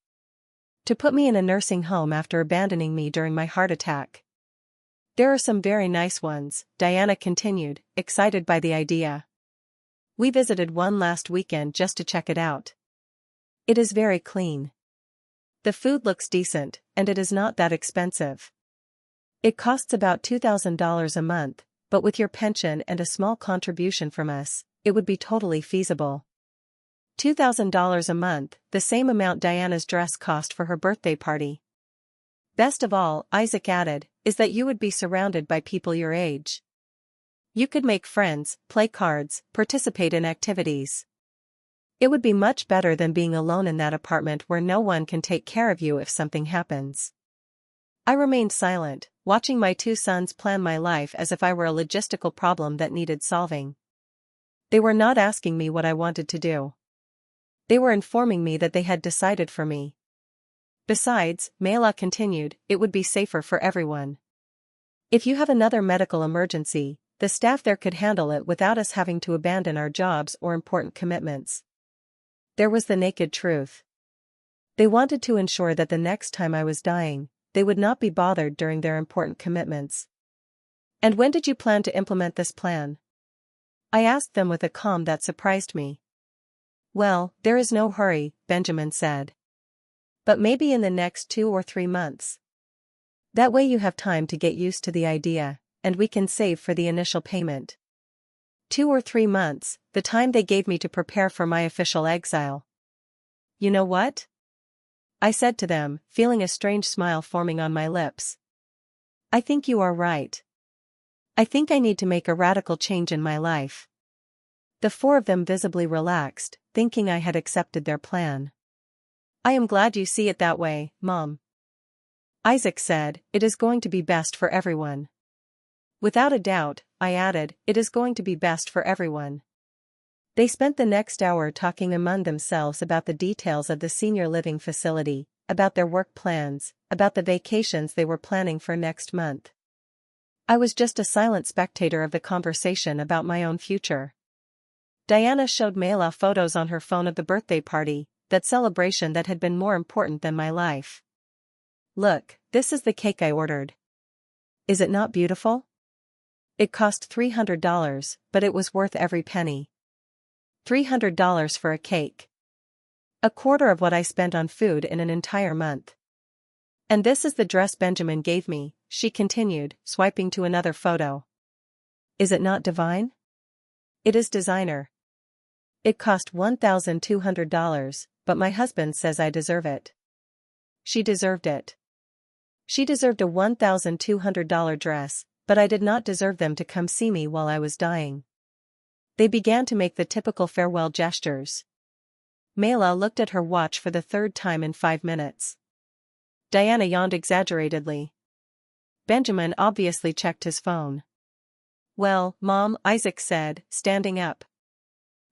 S1: to put me in a nursing home after abandoning me during my heart attack. There are some very nice ones, Diana continued, excited by the idea. We visited one last weekend just to check it out. It is very clean. The food looks decent, and it is not that expensive. It costs about $2,000 a month, but with your pension and a small contribution from us, it would be totally feasible. $2,000 a month, the same amount Diana's dress cost for her birthday party. Best of all, Isaac added, is that you would be surrounded by people your age. You could make friends, play cards, participate in activities. It would be much better than being alone in that apartment where no one can take care of you if something happens. I remained silent, watching my two sons plan my life as if I were a logistical problem that needed solving. They were not asking me what I wanted to do. They were informing me that they had decided for me. Besides, Mayla continued, it would be safer for everyone. If you have another medical emergency, the staff there could handle it without us having to abandon our jobs or important commitments. There was the naked truth. They wanted to ensure that the next time I was dying, they would not be bothered during their important commitments. And when did you plan to implement this plan? I asked them with a calm that surprised me. Well, there is no hurry, Benjamin said. But maybe in the next 2 or 3 months. That way you have time to get used to the idea, and we can save for the initial payment. 2 or 3 months, the time they gave me to prepare for my official exile. You know what? I said to them, feeling a strange smile forming on my lips. I think you are right. I think I need to make a radical change in my life. The 4 of them visibly relaxed, thinking I had accepted their plan. I am glad you see it that way, Mom. Isaac said, it is going to be best for everyone. Without a doubt, I added, it is going to be best for everyone. They spent the next hour talking among themselves about the details of the senior living facility, about their work plans, about the vacations they were planning for next month. I was just a silent spectator of the conversation about my own future. Diana showed Mayla photos on her phone of the birthday party, that celebration that had been more important than my life. Look, this is the cake I ordered. Is it not beautiful? It cost $300, but it was worth every penny. $300 for a cake. A quarter of what I spent on food in an entire month. And this is the dress Benjamin gave me, she continued, swiping to another photo. Is it not divine? It is designer. It cost $1,200, but my husband says I deserve it. She deserved it. She deserved a $1,200 dress, but I did not deserve them to come see me while I was dying. They began to make the typical farewell gestures. Mayla looked at her watch for the 3rd time in 5 minutes. Diana yawned exaggeratedly. Benjamin obviously checked his phone. Well, Mom, Isaac said, standing up.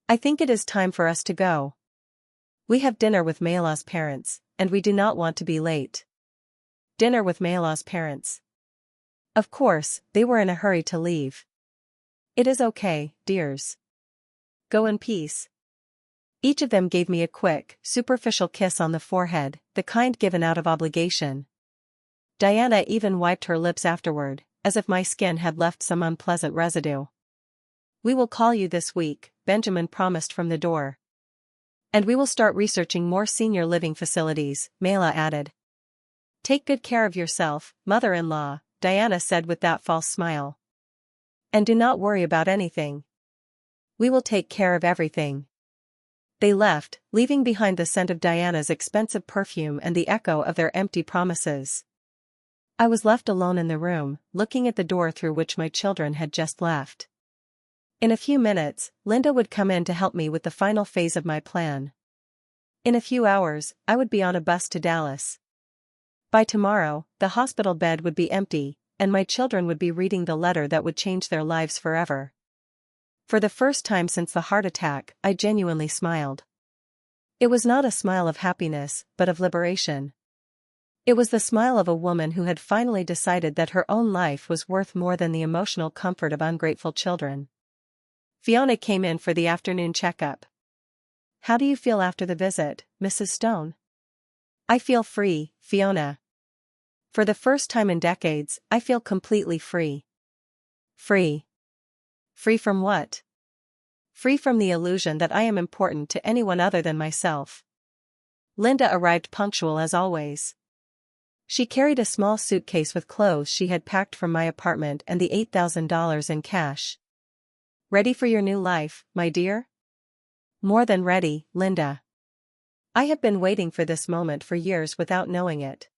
S1: I think it is time for us to go. We have dinner with Mayla's parents, and we do not want to be late. Dinner with Mayla's parents. Of course, they were in a hurry to leave. It is okay, dears. Go in peace. Each of them gave me a quick, superficial kiss on the forehead, the kind given out of obligation. Diana even wiped her lips afterward, as if my skin had left some unpleasant residue. We will call you this week, Benjamin promised from the door. And we will start researching more senior living facilities, Mayla added. Take good care of yourself, mother-in-law, Diana said with that false smile. And do not worry about anything. We will take care of everything. They left, leaving behind the scent of Diana's expensive perfume and the echo of their empty promises. I was left alone in the room, looking at the door through which my children had just left. In a few minutes, Linda would come in to help me with the final phase of my plan. In a few hours, I would be on a bus to Dallas. By tomorrow, the hospital bed would be empty, and my children would be reading the letter that would change their lives forever. For the first time since the heart attack, I genuinely smiled. It was not a smile of happiness, but of liberation. It was the smile of a woman who had finally decided that her own life was worth more than the emotional comfort of ungrateful children. Fiona came in for the afternoon checkup. "How do you feel after the visit, Mrs. Stone?" "I feel free, Fiona. For the first time in decades, I feel completely free." "Free? Free from what?" "Free from the illusion that I am important to anyone other than myself." Linda arrived punctual as always. She carried a small suitcase with clothes she had packed from my apartment and the $8,000 in cash. "Ready for your new life, my dear?" "More than ready, Linda. I have been waiting for this moment for years without knowing it."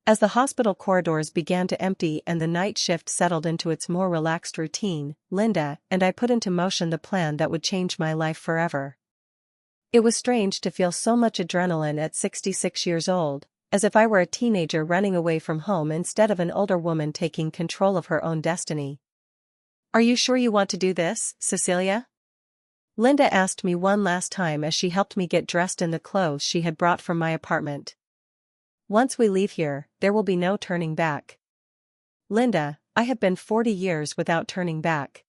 S1: As the hospital corridors began to empty and the night shift settled into its more relaxed routine, Linda and I put into motion the plan that would change my life forever. It was strange to feel so much adrenaline at 66 years old, as if I were a teenager running away from home instead of an older woman taking control of her own destiny. "Are you sure you want to do this, Cecilia?" Linda asked me one last time as she helped me get dressed in the clothes she had brought from my apartment. "Once we leave here, there will be no turning back." "Linda, I have been 40 years without turning back.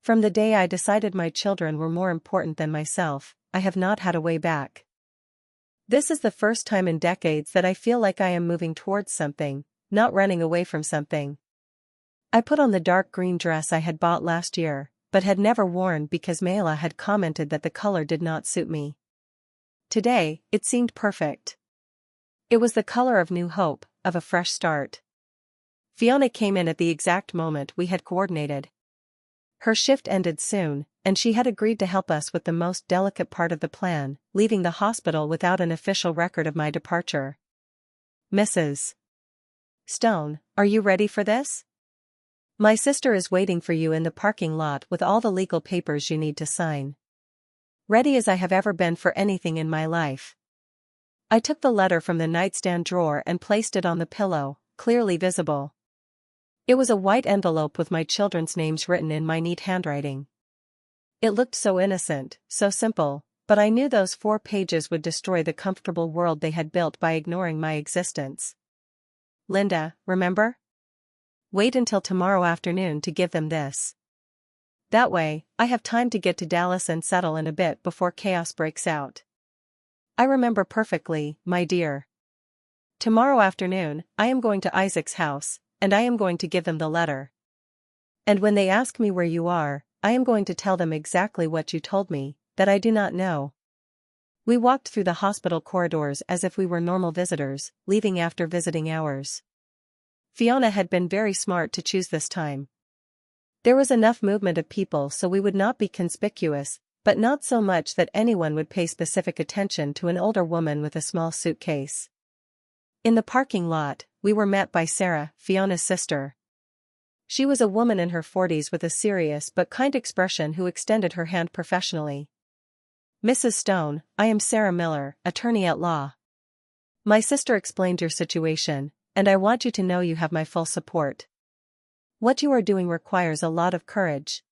S1: From the day I decided my children were more important than myself, I have not had a way back. This is the first time in decades that I feel like I am moving towards something, not running away from something." I put on the dark green dress I had bought last year, but had never worn because Mayla had commented that the color did not suit me. Today, it seemed perfect. It was the color of new hope, of a fresh start. Fiona came in at the exact moment we had coordinated. Her shift ended soon, and she had agreed to help us with the most delicate part of the plan, leaving the hospital without an official record of my departure. "Mrs. Stone, are you ready for this? My sister is waiting for you in the parking lot with all the legal papers you need to sign." Ready as I have ever been for anything in my life. I took the letter from the nightstand drawer and placed it on the pillow, clearly visible. It was a white envelope with my children's names written in my neat handwriting. It looked so innocent, so simple, but I knew those 4 pages would destroy the comfortable world they had built by ignoring my existence. "Linda, remember? Wait until tomorrow afternoon to give them this. That way, I have time to get to Dallas and settle in a bit before chaos breaks out." "I remember perfectly, my dear. Tomorrow afternoon, I am going to Isaac's house, and I am going to give them the letter. And when they ask me where you are, I am going to tell them exactly what you told me, that I do not know." We walked through the hospital corridors as if we were normal visitors, leaving after visiting hours. Fiona had been very smart to choose this time. There was enough movement of people so we would not be conspicuous, but not so much that anyone would pay specific attention to an older woman with a small suitcase. In the parking lot, we were met by Sarah, Fiona's sister. She was a woman in her 40s with a serious but kind expression who extended her hand professionally. "Mrs. Stone, I am Sarah Miller, attorney at law. My sister explained your situation, and I want you to know you have my full support. What you are doing requires a lot of courage."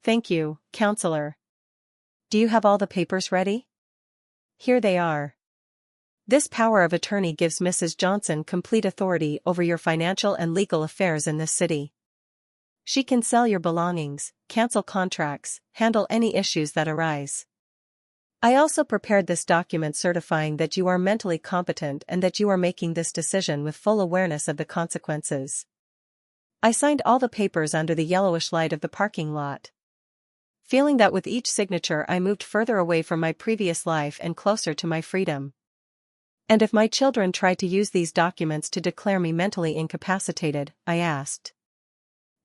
S1: "Thank you, counselor. Do you have all the papers ready?" "Here they are. This power of attorney gives Mrs. Johnson complete authority over your financial and legal affairs in this city. She can sell your belongings, cancel contracts, handle any issues that arise. I also prepared this document certifying that you are mentally competent and that you are making this decision with full awareness of the consequences." I signed all the papers under the yellowish light of the parking lot. Feeling that with each signature I moved further away from my previous life and closer to my freedom. "And if my children try to use these documents to declare me mentally incapacitated?" I asked.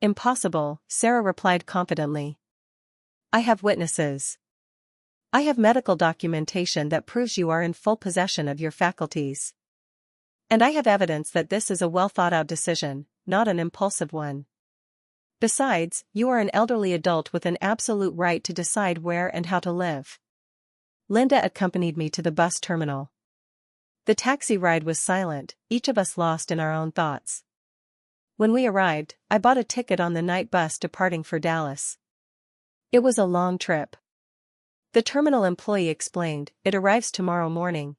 S1: "Impossible," Sarah replied confidently. "I have witnesses. I have medical documentation that proves you are in full possession of your faculties. And I have evidence that this is a well-thought-out decision, not an impulsive one. Besides, you are an elderly adult with an absolute right to decide where and how to live." Linda accompanied me to the bus terminal. The taxi ride was silent, each of us lost in our own thoughts. When we arrived, I bought a ticket on the night bus departing for Dallas. It was a long trip. The terminal employee explained, "It arrives tomorrow morning."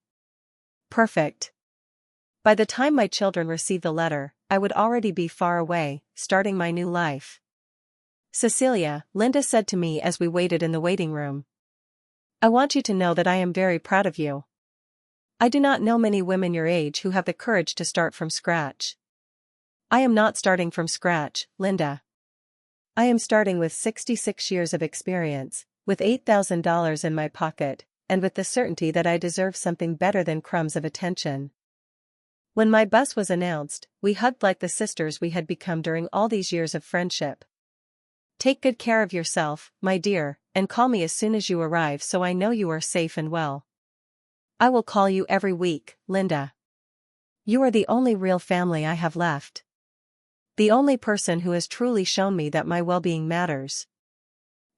S1: Perfect. By the time my children received the letter, I would already be far away, starting my new life. "Cecilia," Linda said to me as we waited in the waiting room. "I want you to know that I am very proud of you. I do not know many women your age who have the courage to start from scratch." "I am not starting from scratch, Linda. I am starting with 66 years of experience, with $8,000 in my pocket, and with the certainty that I deserve something better than crumbs of attention." When my bus was announced, we hugged like the sisters we had become during all these years of friendship. "Take good care of yourself, my dear, and call me as soon as you arrive so I know you are safe and well." "I will call you every week, Linda. You are the only real family I have left. The only person who has truly shown me that my well-being matters."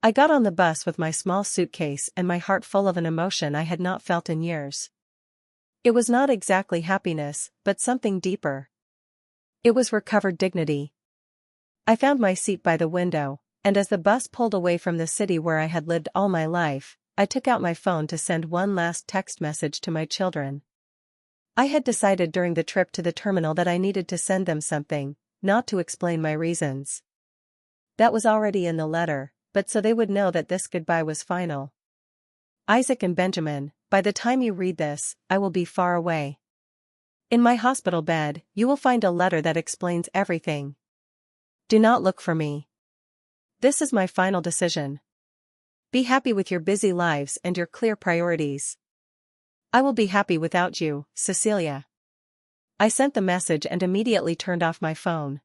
S1: I got on the bus with my small suitcase and my heart full of an emotion I had not felt in years. It was not exactly happiness, but something deeper. It was recovered dignity. I found my seat by the window, and as the bus pulled away from the city where I had lived all my life, I took out my phone to send one last text message to my children. I had decided during the trip to the terminal that I needed to send them something, not to explain my reasons. That was already in the letter, but so they would know that this goodbye was final. "Isaac and Benjamin, by the time you read this, I will be far away. In my hospital bed, you will find a letter that explains everything. Do not look for me. This is my final decision. Be happy with your busy lives and your clear priorities. I will be happy without you, Cecilia." I sent the message and immediately turned off my phone.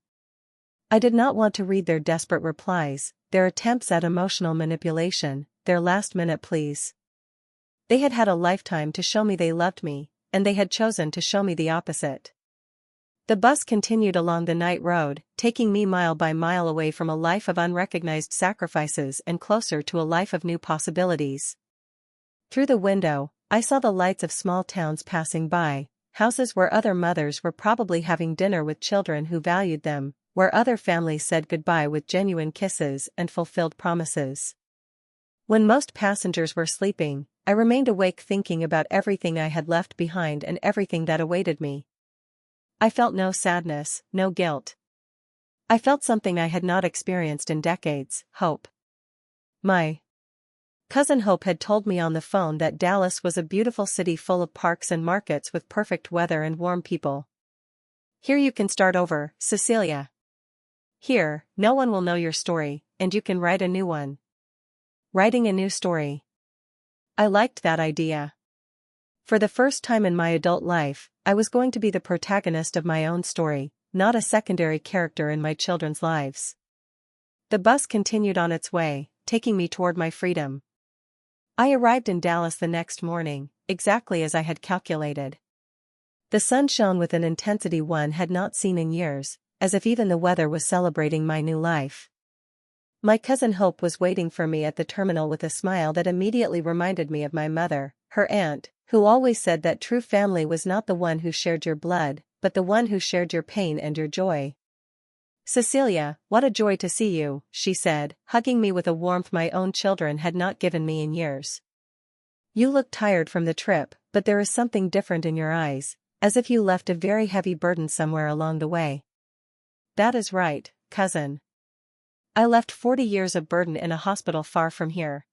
S1: I did not want to read their desperate replies, their attempts at emotional manipulation, their last-minute pleas. They had had a lifetime to show me they loved me, and they had chosen to show me the opposite. The bus continued along the night road, taking me mile by mile away from a life of unrecognized sacrifices and closer to a life of new possibilities. Through the window, I saw the lights of small towns passing by, houses where other mothers were probably having dinner with children who valued them, where other families said goodbye with genuine kisses and fulfilled promises. When most passengers were sleeping, I remained awake thinking about everything I had left behind and everything that awaited me. I felt no sadness, no guilt. I felt something I had not experienced in decades: hope. My cousin Hope had told me on the phone that Dallas was a beautiful city full of parks and markets with perfect weather and warm people. "Here you can start over, Cecilia. Here, no one will know your story, and you can write a new one." Writing a new story. I liked that idea. For the first time in my adult life, I was going to be the protagonist of my own story, not a secondary character in my children's lives. The bus continued on its way, taking me toward my freedom. I arrived in Dallas the next morning, exactly as I had calculated. The sun shone with an intensity one had not seen in years, as if even the weather was celebrating my new life. My cousin Hope was waiting for me at the terminal with a smile that immediately reminded me of my mother, her aunt, who always said that true family was not the one who shared your blood, but the one who shared your pain and your joy. "Cecilia, what a joy to see you," she said, hugging me with a warmth my own children had not given me in years. "You look tired from the trip, but there is something different in your eyes, as if you left a very heavy burden somewhere along the way." "That is right, cousin. I left 40 years of burden in a hospital far from here."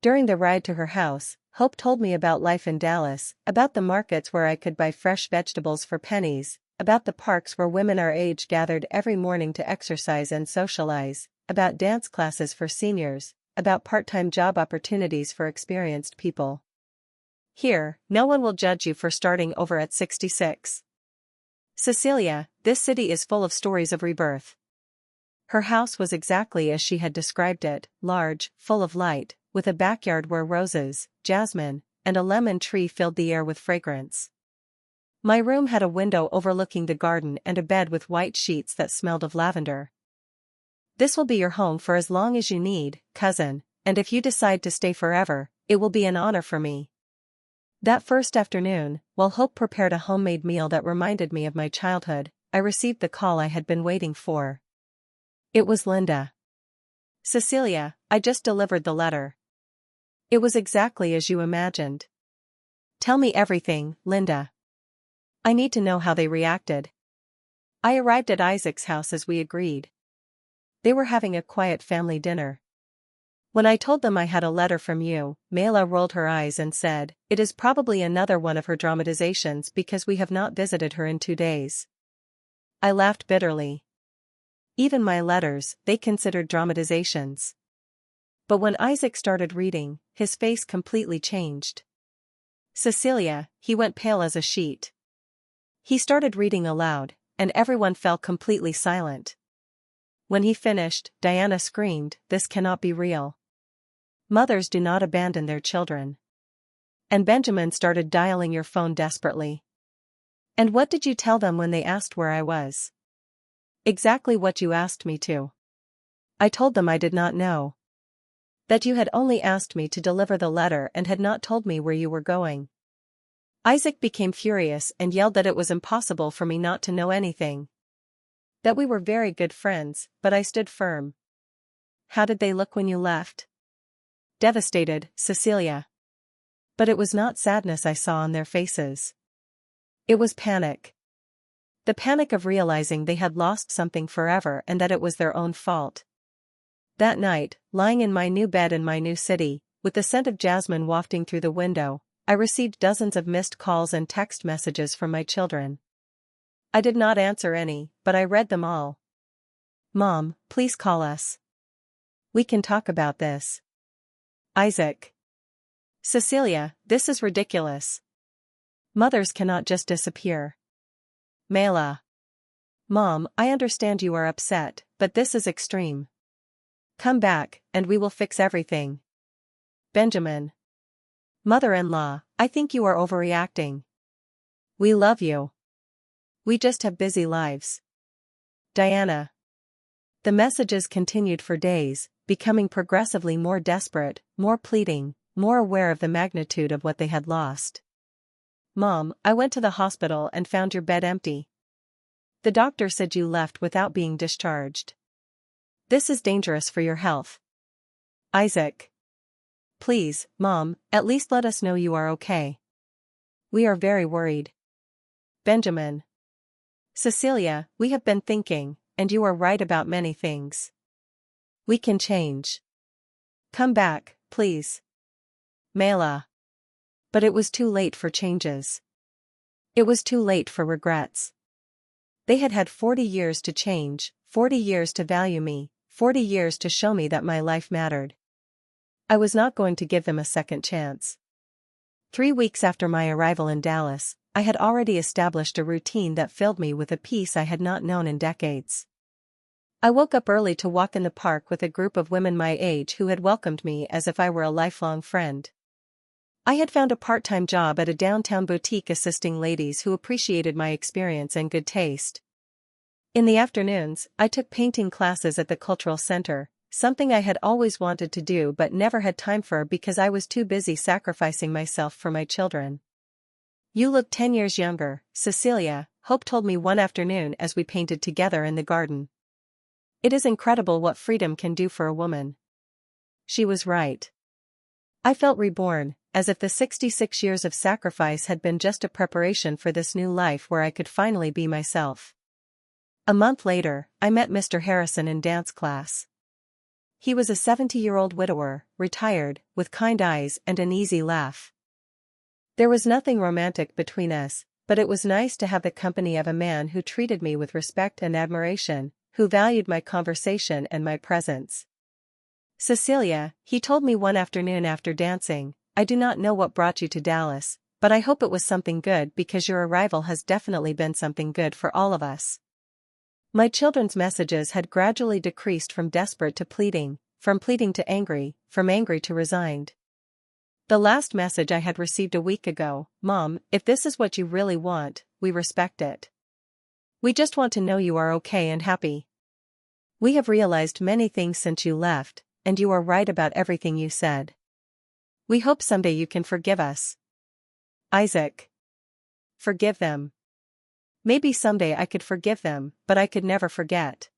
S1: During the ride to her house, Hope told me about life in Dallas, about the markets where I could buy fresh vegetables for pennies, about the parks where women our age gathered every morning to exercise and socialize, about dance classes for seniors, about part-time job opportunities for experienced people. "Here, no one will judge you for starting over at 66. Cecilia, this city is full of stories of rebirth." Her house was exactly as she had described it, large, full of light, with a backyard where roses, jasmine, and a lemon tree filled the air with fragrance. My room had a window overlooking the garden and a bed with white sheets that smelled of lavender. "This will be your home for as long as you need, cousin, and if you decide to stay forever, it will be an honor for me." That first afternoon, while Hope prepared a homemade meal that reminded me of my childhood, I received the call I had been waiting for. It was Linda. Cecilia, I just delivered the letter. It was exactly as you imagined. Tell me everything, Linda. I need to know how they reacted. I arrived at Isaac's house as we agreed. They were having a quiet family dinner. When I told them I had a letter from you, Mela rolled her eyes and said, "It is probably another one of her dramatizations because we have not visited her in 2 days." I laughed bitterly. Even my letters, they considered dramatizations. But when Isaac started reading, his face completely changed. Cecilia, he went pale as a sheet. He started reading aloud, and everyone fell completely silent. When he finished, Diana screamed, "This cannot be real. Mothers do not abandon their children." And Benjamin started dialing your phone desperately. And what did you tell them when they asked where I was? Exactly what you asked me to. I told them I did not know. That you had only asked me to deliver the letter and had not told me where you were going. Isaac became furious and yelled that it was impossible for me not to know anything. That we were very good friends, but I stood firm. How did they look when you left? Devastated, Cecilia. But it was not sadness I saw on their faces. It was panic. The panic of realizing they had lost something forever and that it was their own fault. That night, lying in my new bed in my new city, with the scent of jasmine wafting through the window, I received dozens of missed calls and text messages from my children. I did not answer any, but I read them all. "Mom, please call us. We can talk about this." Isaac. Cecilia, this is ridiculous. Mothers cannot just disappear. Mela. Mom, I understand you are upset, but this is extreme. Come back, and we will fix everything. Benjamin. Mother-in-law, I think you are overreacting. We love you. We just have busy lives. Diana. The messages continued for days, becoming progressively more desperate, more pleading, more aware of the magnitude of what they had lost. Mom, I went to the hospital and found your bed empty. The doctor said you left without being discharged. This is dangerous for your health. Isaac. Please, Mom, at least let us know you are okay. We are very worried. Benjamin. Cecilia, we have been thinking, and you are right about many things. We can change. Come back, please. Mela. But it was too late for changes. It was too late for regrets. They had had 40 years to change, 40 years to value me, 40 years to show me that my life mattered. I was not going to give them a second chance. 3 weeks after my arrival in Dallas, I had already established a routine that filled me with a peace I had not known in decades. I woke up early to walk in the park with a group of women my age who had welcomed me as if I were a lifelong friend. I had found a part-time job at a downtown boutique assisting ladies who appreciated my experience and good taste. In the afternoons, I took painting classes at the cultural center, something I had always wanted to do but never had time for because I was too busy sacrificing myself for my children. You look 10 years younger, Cecilia, Hope told me one afternoon as we painted together in the garden. It is incredible what freedom can do for a woman. She was right. I felt reborn, as if the 66 years of sacrifice had been just a preparation for this new life where I could finally be myself. A month later, I met Mr. Harrison in dance class. He was a 70-year-old widower, retired, with kind eyes and an easy laugh. There was nothing romantic between us, but it was nice to have the company of a man who treated me with respect and admiration, who valued my conversation and my presence. Cecilia, he told me one afternoon after dancing, I do not know what brought you to Dallas, but I hope it was something good because your arrival has definitely been something good for all of us. My children's messages had gradually decreased from desperate to pleading, from pleading to angry, from angry to resigned. The last message I had received a week ago, Mom, if this is what you really want, we respect it. We just want to know you are okay and happy. We have realized many things since you left, and you are right about everything you said. We hope someday you can forgive us. Isaac. Forgive them. Maybe someday I could forgive them, but I could never forget.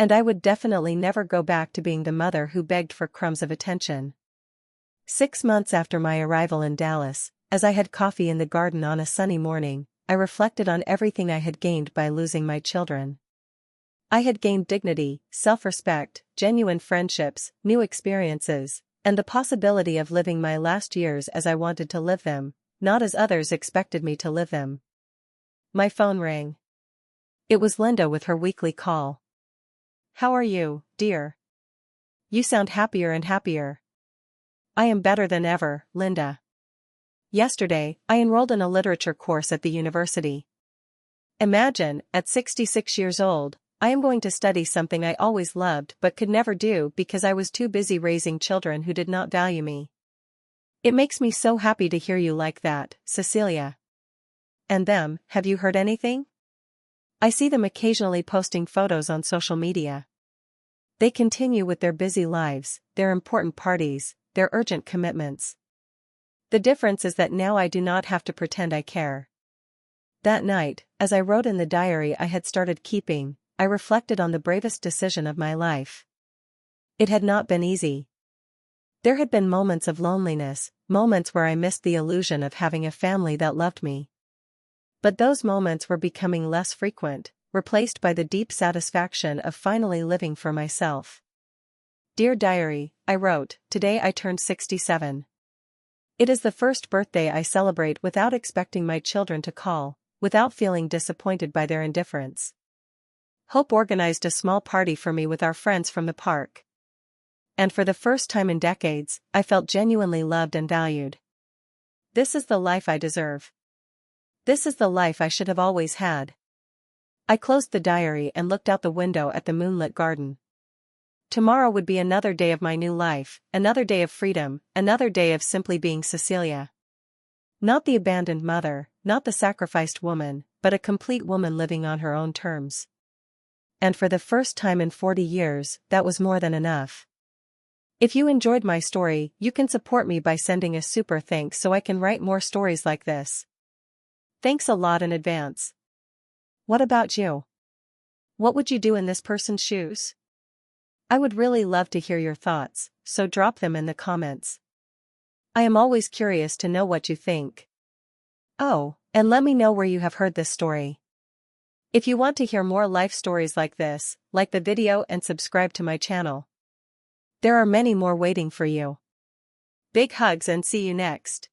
S1: And I would definitely never go back to being the mother who begged for crumbs of attention. 6 months after my arrival in Dallas, as I had coffee in the garden on a sunny morning, I reflected on everything I had gained by losing my children. I had gained dignity, self-respect, genuine friendships, new experiences, and the possibility of living my last years as I wanted to live them, not as others expected me to live them. My phone rang. It was Linda with her weekly call. "How are you, dear? You sound happier and happier." "I am better than ever, Linda. Yesterday, I enrolled in a literature course at the university. Imagine, at 66 years old, I am going to study something I always loved but could never do because I was too busy raising children who did not value me. It makes me so happy to hear you like that, Cecilia. And them, have you heard anything? I see them occasionally posting photos on social media. They continue with their busy lives, their important parties, their urgent commitments. The difference is that now I do not have to pretend I care." That night, as I wrote in the diary I had started keeping, I reflected on the bravest decision of my life. It had not been easy. There had been moments of loneliness, moments where I missed the illusion of having a family that loved me. But those moments were becoming less frequent, replaced by the deep satisfaction of finally living for myself. "Dear Diary," I wrote, "today I turned 67. It is the first birthday I celebrate without expecting my children to call, without feeling disappointed by their indifference. Hope organized a small party for me with our friends from the park. And for the first time in decades, I felt genuinely loved and valued. This is the life I deserve. This is the life I should have always had." I closed the diary and looked out the window at the moonlit garden. Tomorrow would be another day of my new life, another day of freedom, another day of simply being Cecilia. Not the abandoned mother, not the sacrificed woman, but a complete woman living on her own terms. And for the first time in 40 years, that was more than enough. If you enjoyed my story, you can support me by sending a super thanks so I can write more stories like this. Thanks a lot in advance. What about you? What would you do in this person's shoes? I would really love to hear your thoughts, so drop them in the comments. I am always curious to know what you think. Oh, and let me know where you have heard this story. If you want to hear more life stories like this, like the video and subscribe to my channel. There are many more waiting for you. Big hugs and see you next.